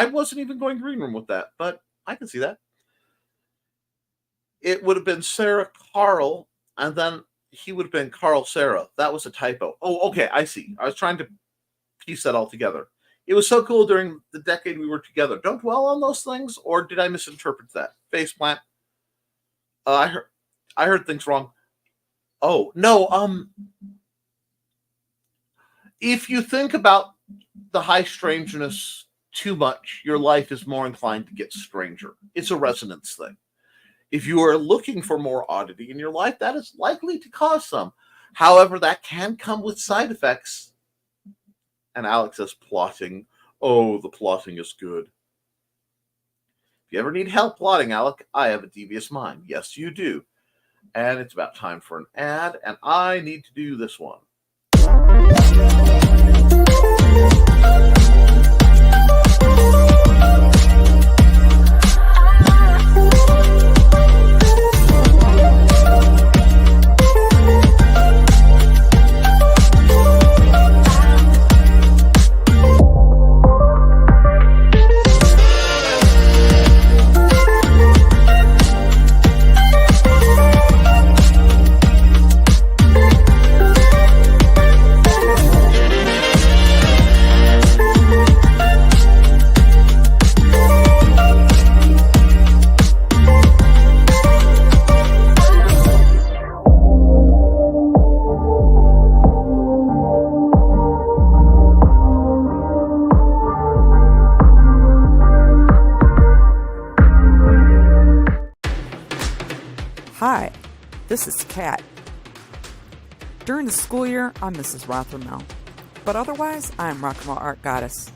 wasn't even going green room with that, but I can see that. It would have been Sarah Carl, and then he would have been Carl Sarah. That was a typo. Oh, okay, I see. I was trying to piece that all together. It was so cool during the decade we were together. Don't dwell on those things, or did I misinterpret that? Faceplant. I heard things wrong. Oh, no, if you think about the high strangeness too much, your life is more inclined to get stranger. It's a resonance thing. If you are looking for more oddity in your life, that is likely to cause some. However, that can come with side effects. And Alex says plotting. Oh, the plotting is good. If you ever need help plotting, Alec, I have a devious mind. Yes, you do. And it's about time for an ad, and I need to do this one. Hi, this is Kat. During the school year, I'm Mrs. Rothermel, but otherwise, I'm Rock and Roll Art Goddess,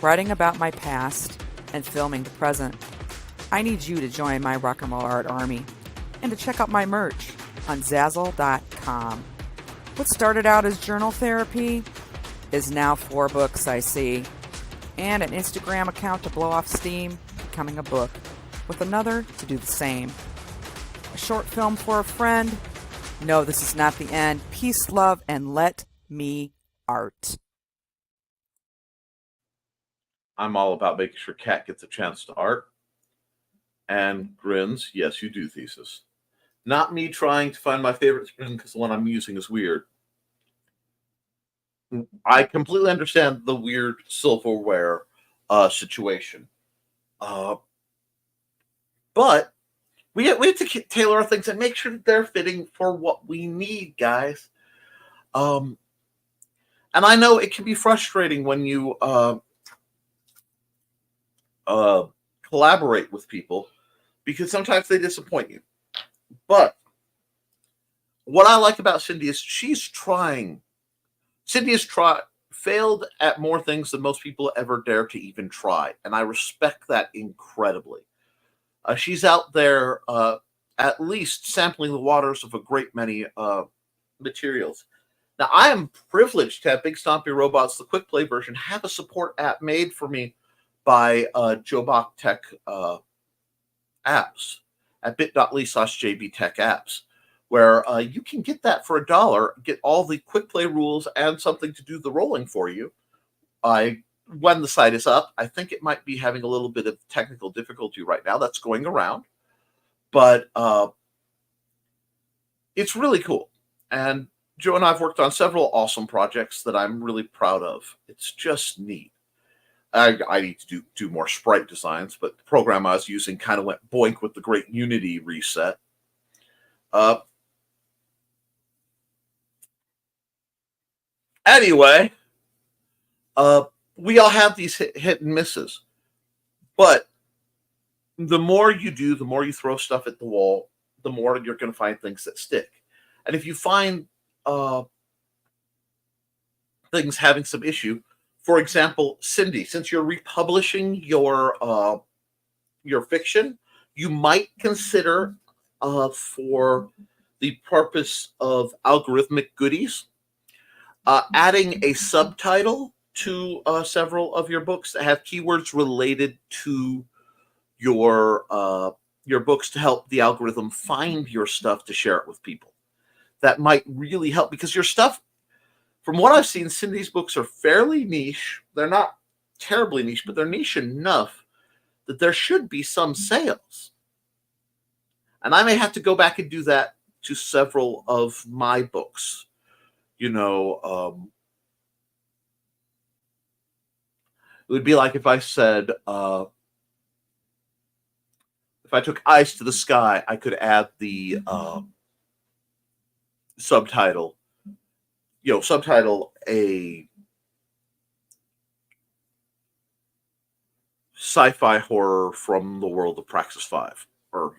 writing about my past and filming the present. I need you to join my Rock and Roll Art army and to check out my merch on Zazzle.com. What started out as journal therapy is now 4 books, I see, and an Instagram account to blow off steam, becoming a book, with another to do the same. A short film for a friend. No, this is not the end. Peace, love, and let me art. I'm all about making sure Kat gets a chance to art. And grins, yes, you do, Thesis. Not me trying to find my favorite spoon because the one I'm using is weird. I completely understand the weird silverware situation. But we have to tailor our things and make sure that they're fitting for what we need, guys. And I know it can be frustrating when you collaborate with people because sometimes they disappoint you. But what I like about Cindy is she's trying. Cindy has failed at more things than most people ever dare to even try, and I respect that incredibly. She's out there at least sampling the waters of a great many materials. Now, I am privileged to have Big Stompy Robots, the quick play version, have a support app made for me by Jobok Tech apps at bit.ly/JBTechApps, where you can get that for $1, get all the quick play rules and something to do the rolling for you. When the site is up, I think it might be having a little bit of technical difficulty right now. That's going around, but it's really cool. And Joe and I have worked on several awesome projects that I'm really proud of. It's just neat. I need to do more sprite designs, but the program I was using kind of went boink with the great Unity reset. Anyway, we all have these hit and misses, but the more you do, the more you throw stuff at the wall, the more you're going to find things that stick. And if you find things having some issue, for example, Cindy, since you're republishing your fiction, you might consider, for the purpose of algorithmic goodies, adding a subtitle to several of your books that have keywords related to your books to help the algorithm find your stuff to share it with people. That might really help, because your stuff, from what I've seen, Cindy's books are fairly niche. They're not terribly niche, but they're niche enough that there should be some sales. And I may have to go back and do that to several of my books. It would be like if I said, if I took Eyes to the Sky, I could add the subtitle a sci-fi horror from the world of Praxis 5, or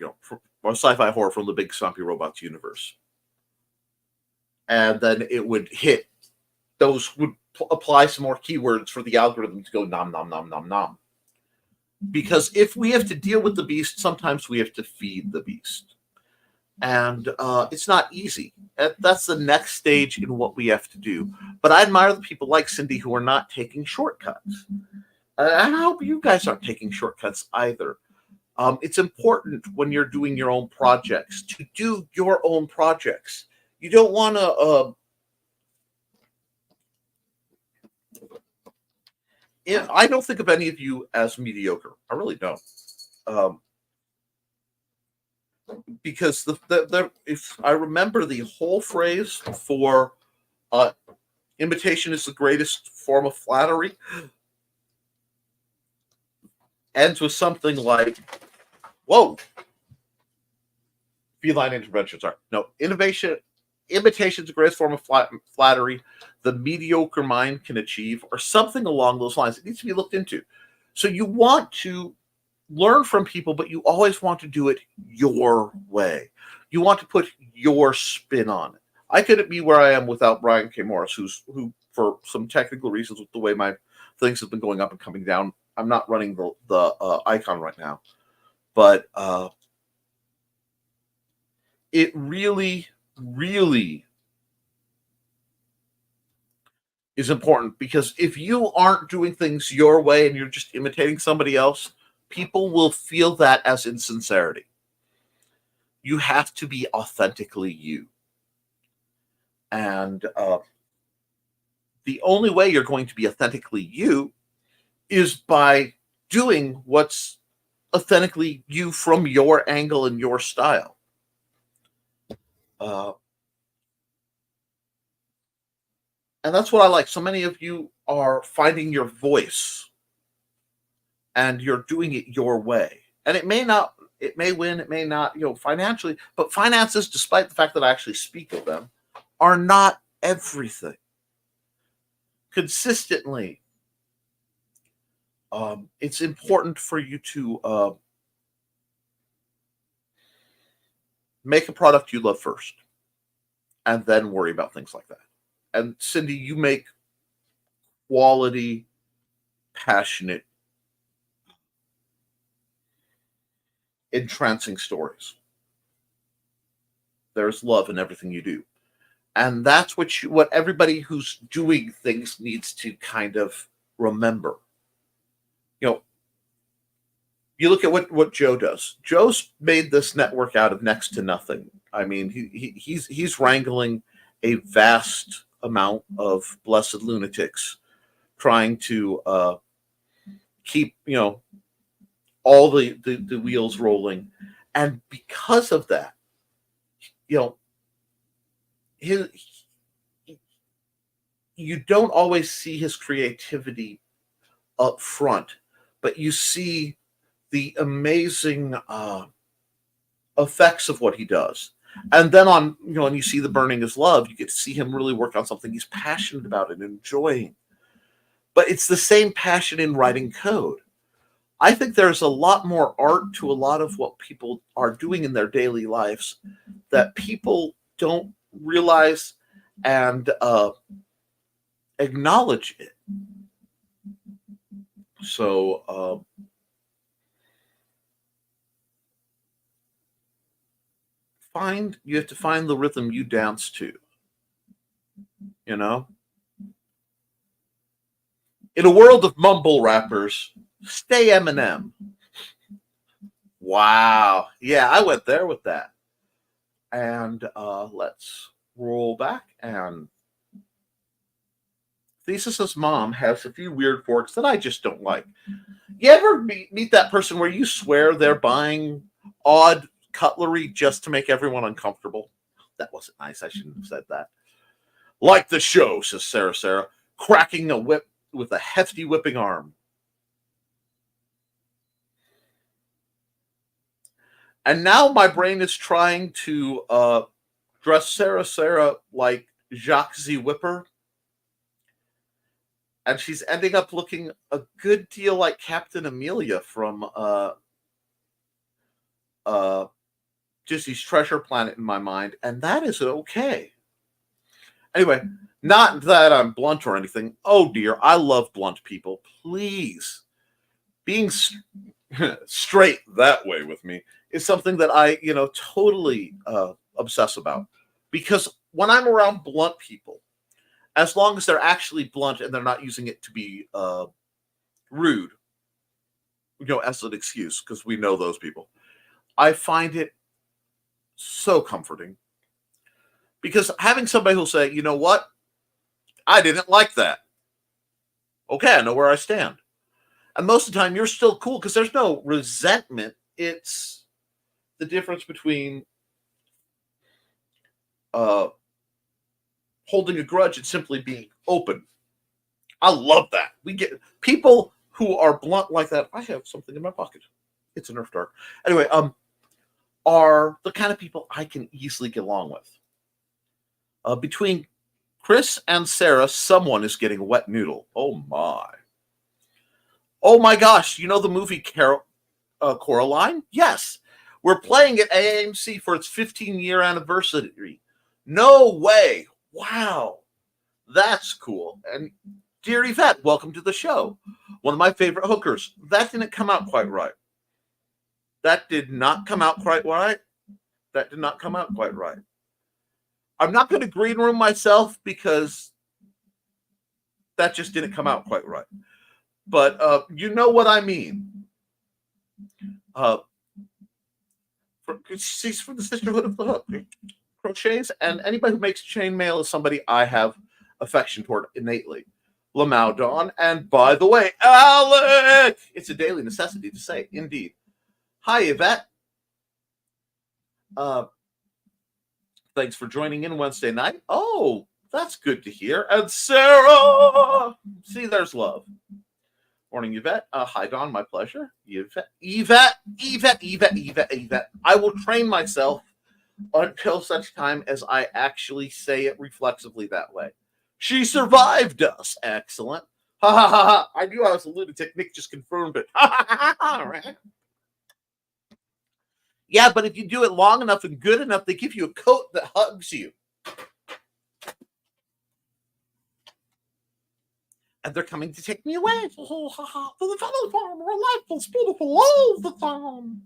sci-fi horror from the Big Stompy Robots universe. And then it would hit, those would apply some more keywords for the algorithm to go nom, nom, nom, nom, nom. Because if we have to deal with the beast, sometimes we have to feed the beast. And it's not easy. That's the next stage in what we have to do. But I admire the people like Cindy who are not taking shortcuts. I hope you guys aren't taking shortcuts either. It's important when you're doing your own projects to do your own projects. You don't want to... I don't think of any of you as mediocre. I really don't. Because if I remember, the whole phrase for imitation is the greatest form of flattery ends with something like, whoa, feline interventions are. No, imitation is the greatest form of flattery the mediocre mind can achieve, or something along those lines. It needs to be looked into. So you want to learn from people, but you always want to do it your way. You want to put your spin on it. I couldn't be where I am without Brian K. Morris, who for some technical reasons with the way my things have been going up and coming down, I'm not running the icon right now. But it really, really is important, because if you aren't doing things your way and you're just imitating somebody else, people will feel that as insincerity. You have to be authentically you. And the only way you're going to be authentically you is by doing what's authentically you from your angle and your style. And that's what I like. So many of you are finding your voice and you're doing it your way. And it may win, it may not, financially, but finances, despite the fact that I actually speak of them, are not everything. Consistently, it's important for you to make a product you love first, and then worry about things like that. And Cindy, you make quality, passionate, entrancing stories. There's love in everything you do. And that's what everybody who's doing things needs to kind of remember. You look at what Joe does. Joe's made this network out of next to nothing. I mean, he's wrangling a vast amount of blessed lunatics, trying to keep all the wheels rolling, and because of that, his you don't always see his creativity up front, but you see the amazing effects of what he does. And then when you see The Burning is Love, you get to see him really work on something he's passionate about and enjoying. But it's the same passion in writing code. I think there's a lot more art to a lot of what people are doing in their daily lives that people don't realize and acknowledge it. So you have to find the rhythm you dance to. In a world of mumble rappers, stay Eminem. Wow. Yeah, I went there with that. And let's roll back. And Thesis's mom has a few weird forks that I just don't like. You ever meet that person where you swear they're buying odd cutlery just to make everyone uncomfortable? That wasn't nice. I shouldn't have said that. Like the show, says Sarah, cracking a whip with a hefty whipping arm. And now my brain is trying to dress Sarah like Jacques Z. Whipper. And she's ending up looking a good deal like Captain Amelia from Disney's Treasure Planet in my mind. And that is okay. Anyway, not that I'm blunt or anything. Oh dear, I love blunt people. Please. Being straight that way with me is something that I, totally obsess about. Because when I'm around blunt people, as long as they're actually blunt and they're not using it to be rude, as an excuse, because we know those people, I find it so comforting. Because having somebody who'll say, you know what? I didn't like that. Okay, I know where I stand. And most of the time, you're still cool because there's no resentment. It's the difference between holding a grudge and simply being open. I love that. We get people who are blunt like that. I have something in my pocket. It's a Nerf dart. Anyway, are the kind of people I can easily get along with. Between Chris and Sarah, someone is getting a wet noodle. Oh my. Oh my gosh, you know the movie Coraline? Yes. We're playing at AMC for its 15-year anniversary. No way. Wow. That's cool. And dear Yvette, welcome to the show. One of my favorite hookers. That didn't come out quite right. That did not come out quite right. That did not come out quite right. I'm not going to green room myself because that just didn't come out quite right. But you know what I mean. She's from the Sisterhood of the Hook. Crochets, and anybody who makes chainmail is somebody I have affection toward innately. Lamau Dawn, and by the way, Alec! It's a daily necessity to say, indeed. Hi, Yvette. Thanks for joining in Wednesday night. Oh, that's good to hear. And Sarah! See, there's love. Morning, Yvette. Hi, Dawn. My pleasure. Yvette. I will train myself until such time as I actually say it reflexively that way. She survived us. Excellent. Ha ha ha ha. I knew I was a lunatic. Nick just confirmed it. Ha ha ha ha. Right. Yeah, but if you do it long enough and good enough, they give you a coat that hugs you. And they're coming to take me away. For the feather farm, where life is beautiful all the time.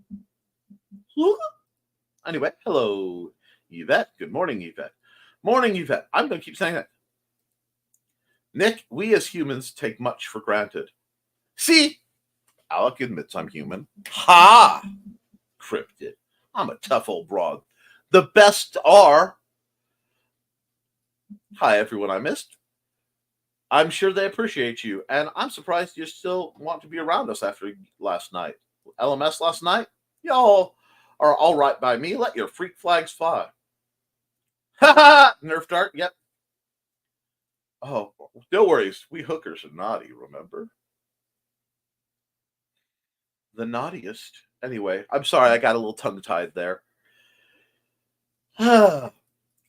Anyway, hello, Yvette. Good morning, Yvette. Morning, Yvette. I'm going to keep saying that. Nick, we as humans take much for granted. See? Alec admits I'm human. Ha! Cryptid. I'm a tough old broad. The best are, hi, everyone I missed. I'm sure they appreciate you, and I'm surprised you still want to be around us after last night. LMS last night? Y'all are all right by me. Let your freak flags fly. Ha ha! Nerf dart, yep. Oh, no worries. We hookers are naughty, remember? The naughtiest. Anyway, I'm sorry, I got a little tongue-tied there. All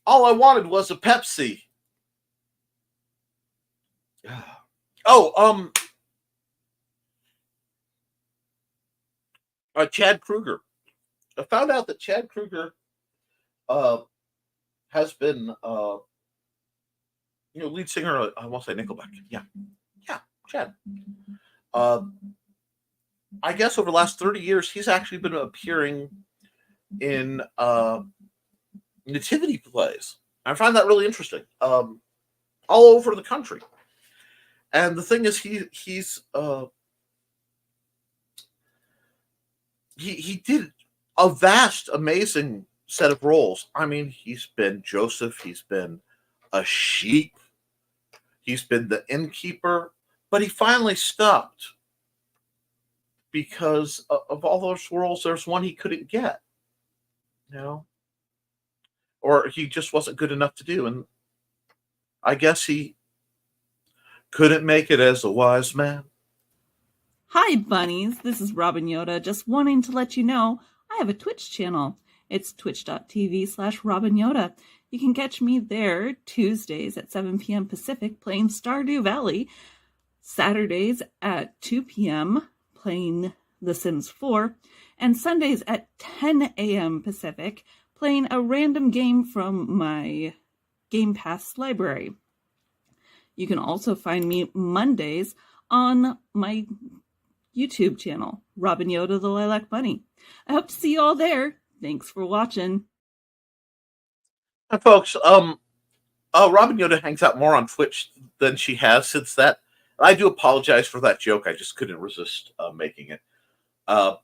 I wanted was a Pepsi. Oh, Chad Kruger. I found out that Chad Kruger has been lead singer, I won't say Nickelback. Yeah, Chad. I guess over the last 30 years, he's actually been appearing in nativity plays. I find that really interesting. All over the country. And the thing is, he did a vast, amazing set of roles. I mean, he's been Joseph, he's been a sheep, he's been the innkeeper, but he finally stopped because of all those roles. There's one he couldn't get, or he just wasn't good enough to do, and I guess he couldn't make it as a wise man. Hi, bunnies. This is Robin Yoda. Just wanting to let you know I have a Twitch channel. It's twitch.tv/Robin Yoda. You can catch me there Tuesdays at 7 p.m. Pacific playing Stardew Valley, Saturdays at 2 p.m. playing The Sims 4, and Sundays at 10 a.m. Pacific playing a random game from my Game Pass library. You can also find me Mondays on my YouTube channel, Robin Yoda the Lilac Bunny. I hope to see you all there. Thanks for watching. Hi, folks. Robin Yoda hangs out more on Twitch than she has since that. I do apologize for that joke. I just couldn't resist making it. I'm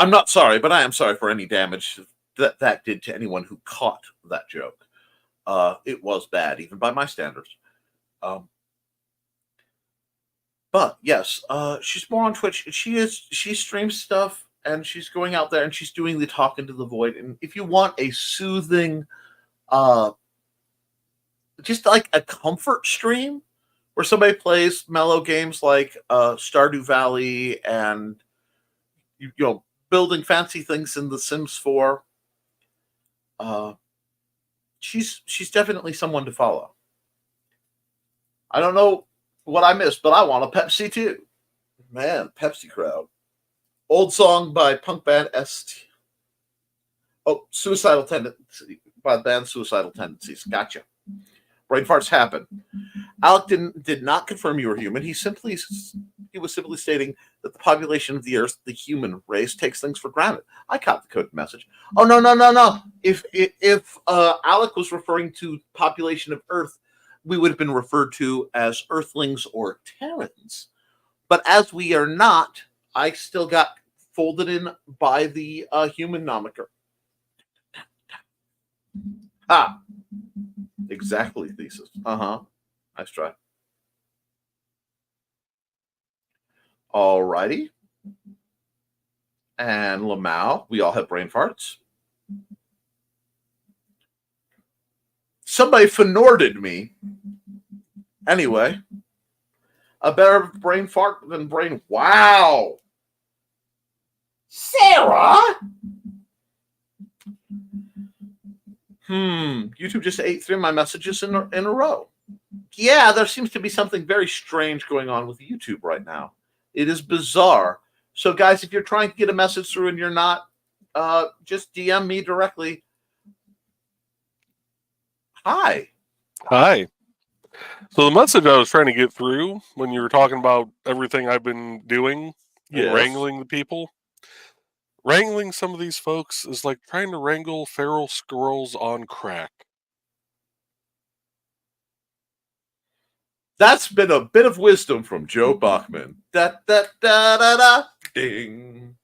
not sorry, but I am sorry for any damage that did to anyone who caught that joke. It was bad, even by my standards. But yes, she's more on Twitch. She streams stuff, and she's going out there and she's doing the Talk into the Void. And if you want a soothing, just like a comfort stream where somebody plays mellow games like Stardew Valley and building fancy things in The Sims 4, she's definitely someone to follow. I don't know what I missed, but I want a Pepsi too. Man, Pepsi crowd. Old song by punk band ST. Oh, Suicidal Tendencies, by the band Suicidal Tendencies. Gotcha. Brain farts happen. Alec did not confirm you were human. He was simply stating that the population of the Earth, the human race, takes things for granted. I caught the code message. Oh no! If Alec was referring to population of Earth, we would have been referred to as Earthlings or Terrans. But as we are not, I still got folded in by the human nomiker. Ah, exactly, Thesis. Nice try. Alrighty. And Lamau, we all have brain farts. Somebody fenorted me. Anyway, a better brain fart than brain. Wow. Sarah? YouTube just ate through my messages in a row. Yeah, there seems to be something very strange going on with YouTube right now. It is bizarre. So, guys, if you're trying to get a message through and you're not, just DM me directly. Hi. So the message I was trying to get through when you were talking about everything I've been doing and wrangling the people, wrangling some of these folks is like trying to wrangle feral squirrels on crack. That's been a bit of wisdom from Joe Bachman. Da da da da da ding.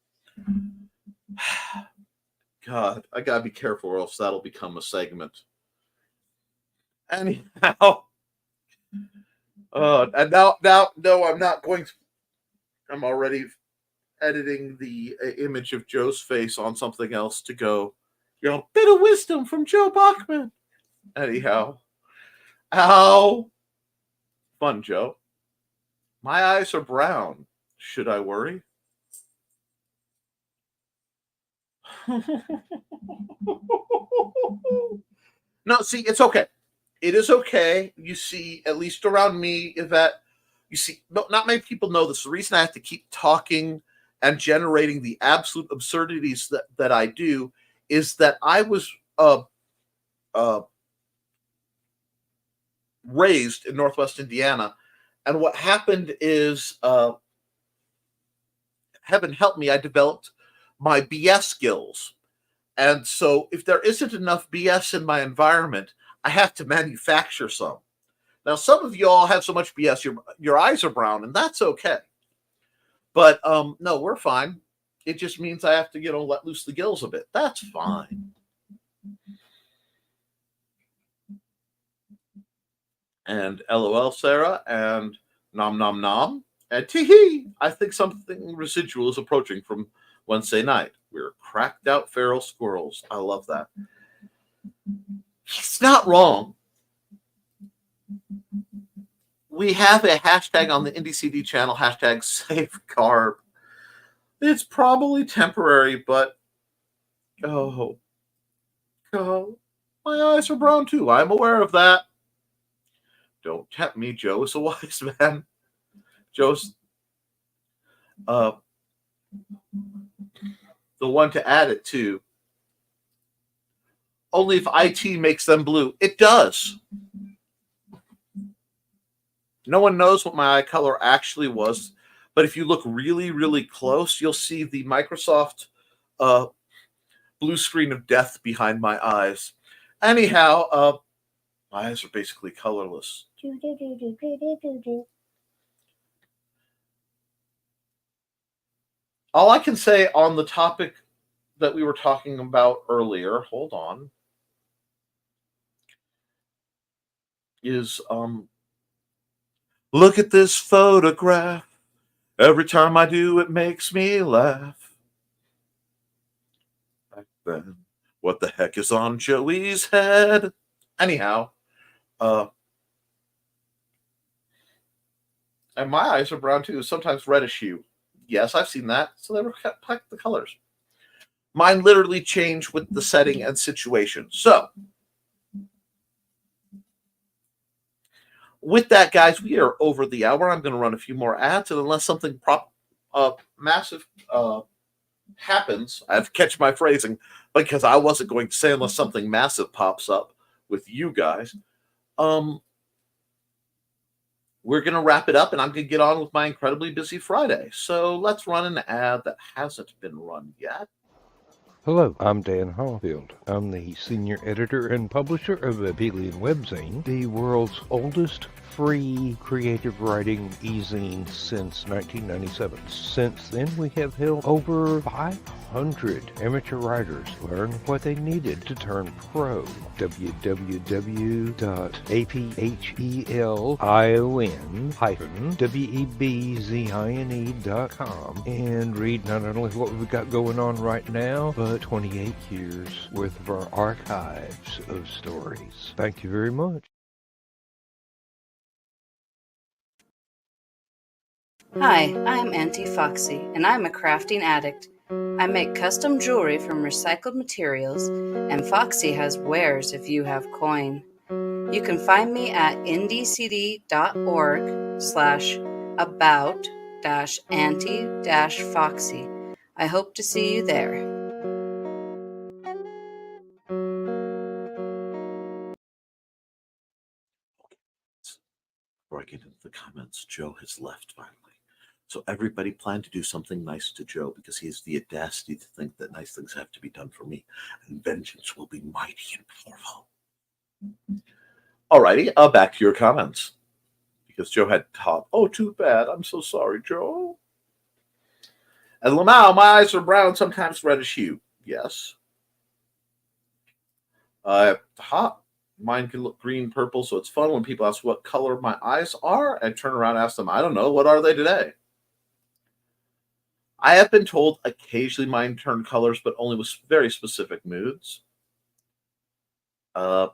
God, I gotta be careful or else that'll become a segment. Anyhow, and now, no, I'm not going to. I'm already editing the image of Joe's face on something else to go, bit of wisdom from Joe Bachman. Anyhow, ow. Fun, Joe. My eyes are brown. Should I worry? No, see, it's okay. It is okay. You see, at least around me, that you see, not many people know this. The reason I have to keep talking and generating the absolute absurdities that I do is that I was raised in Northwest Indiana, and what happened is, heaven help me, I developed my BS skills. And so if there isn't enough BS in my environment, I have to manufacture some. Now, some of you all have so much BS, your eyes are brown, and that's okay. But no, we're fine. It just means I have to, let loose the gills a bit. That's fine. And LOL, Sarah, and nom nom nom, and tee hee. I think something residual is approaching from Wednesday night. We're cracked out feral squirrels. I love that. He's not wrong. We have a hashtag on the Indie CD channel, hashtag #SaveCarb. It's probably temporary, but my eyes are brown too. I'm aware of that. Don't tempt me. Joe is a wise man. Joe's the one to add it to. Only if IT makes them blue. It does. No one knows what my eye color actually was, but if you look really, really close, you'll see the Microsoft blue screen of death behind my eyes. Anyhow, my eyes are basically colorless. All I can say on the topic that we were talking about earlier, hold on, is look at this photograph. Every time I do, it makes me laugh. Back then, what the heck is on Joey's head? Anyhow, and my eyes are brown too, sometimes reddish hue. Yes, I've seen that. So they reflect the colors. Mine literally change with the setting and situation. So, with that, guys, we are over the hour. I'm going to run a few more ads, and unless something massive happens, I have to catch my phrasing because I wasn't going to say unless something massive pops up with you guys. We're going to wrap it up, and I'm going to get on with my incredibly busy Friday. So let's run an ad that hasn't been run yet. Hello, I'm Dan Hallfield. I'm the senior editor and publisher of Abelian Webzine, the world's oldest free creative writing e-zine since 1997. Since then, we have helped over 500 amateur writers learn what they needed to turn pro. www.apelion-webzine.com and read not only what we've got going on right now, but 28 years worth of our archives of stories. Thank you very much. Hi, I'm Auntie Foxy, and I'm a crafting addict. I make custom jewelry from recycled materials, and Foxy has wares if you have coin. You can find me at indiecd.org/about-auntie-foxy. I hope to see you there. Before I get into the comments, Joe has left finally. So everybody plan to do something nice to Joe because he has the audacity to think that nice things have to be done for me. And vengeance will be mighty and powerful. Alrighty, back to your comments. Because Joe had top. Oh, too bad. I'm so sorry, Joe. And Lamau, my eyes are brown, sometimes reddish hue. Yes. Hot. Mine can look green, purple, so it's fun when people ask what color my eyes are. I turn around and ask them, I don't know, what are they today? I have been told occasionally mine turn colors, but only with very specific moods. I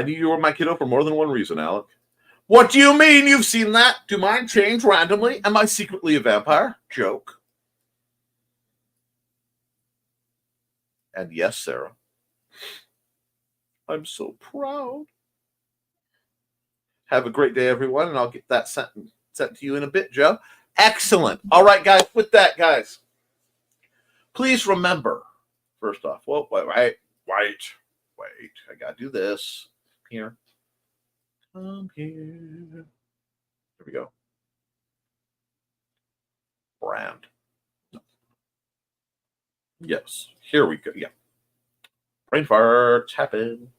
knew you were my kiddo for more than one reason, Alec. What do you mean you've seen that? Do mine change randomly? Am I secretly a vampire? Joke. And yes, Sarah. I'm so proud. Have a great day, everyone, and I'll get that sent to you in a bit, Joe. Excellent. All right, guys. With that, guys, please remember, first off, well, wait. I got to do this. Here. Come here. There we go. Brand. Yes. Here we go. Yeah. Brain farts happen.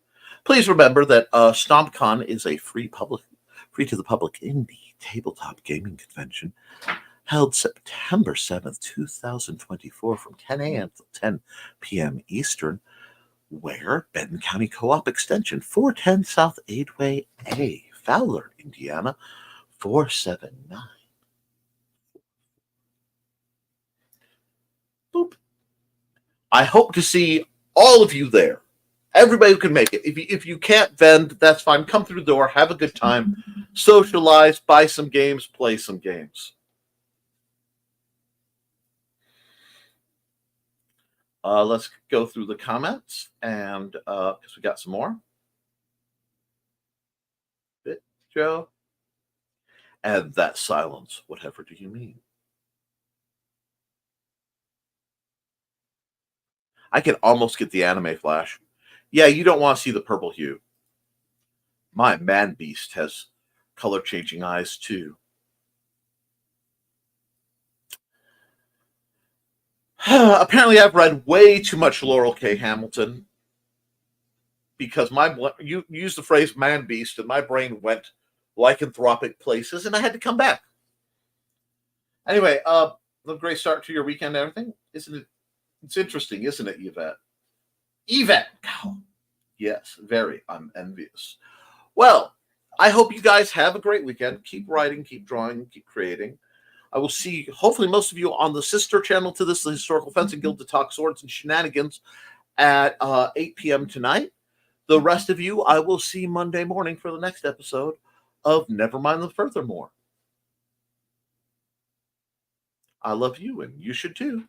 Please remember that StompCon is a free to the public indie tabletop gaming convention held September 7th, 2024 from 10 a.m. to 10 p.m. Eastern, where Benton County Co-op Extension 410 South Aidway A, Fowler, Indiana, 479. Boop. I hope to see all of you there. Everybody who can make it. If you can't vend, that's fine. Come through the door, have a good time, socialize, buy some games, play some games. Let's go through the comments, and because we got some more. Bit, Joe. And that silence, whatever do you mean? I can almost get the anime flash. Yeah, you don't want to see the purple hue. My man beast has color-changing eyes, too. Apparently, I've read way too much Laurel K. Hamilton because you used the phrase man beast, and my brain went lycanthropic places, and I had to come back. Anyway, a great start to your weekend and everything. Isn't it? It's interesting, isn't it, Yvette? Yvette! Yes, very. I'm envious. Well, I hope you guys have a great weekend. Keep writing, keep drawing, keep creating. I will see, hopefully, most of you on the sister channel to this, the Historical Fencing Guild, to talk swords and shenanigans at 8 p.m. tonight. The rest of you, I will see Monday morning for the next episode of Nevermind the Furthermore. I love you, and you should too.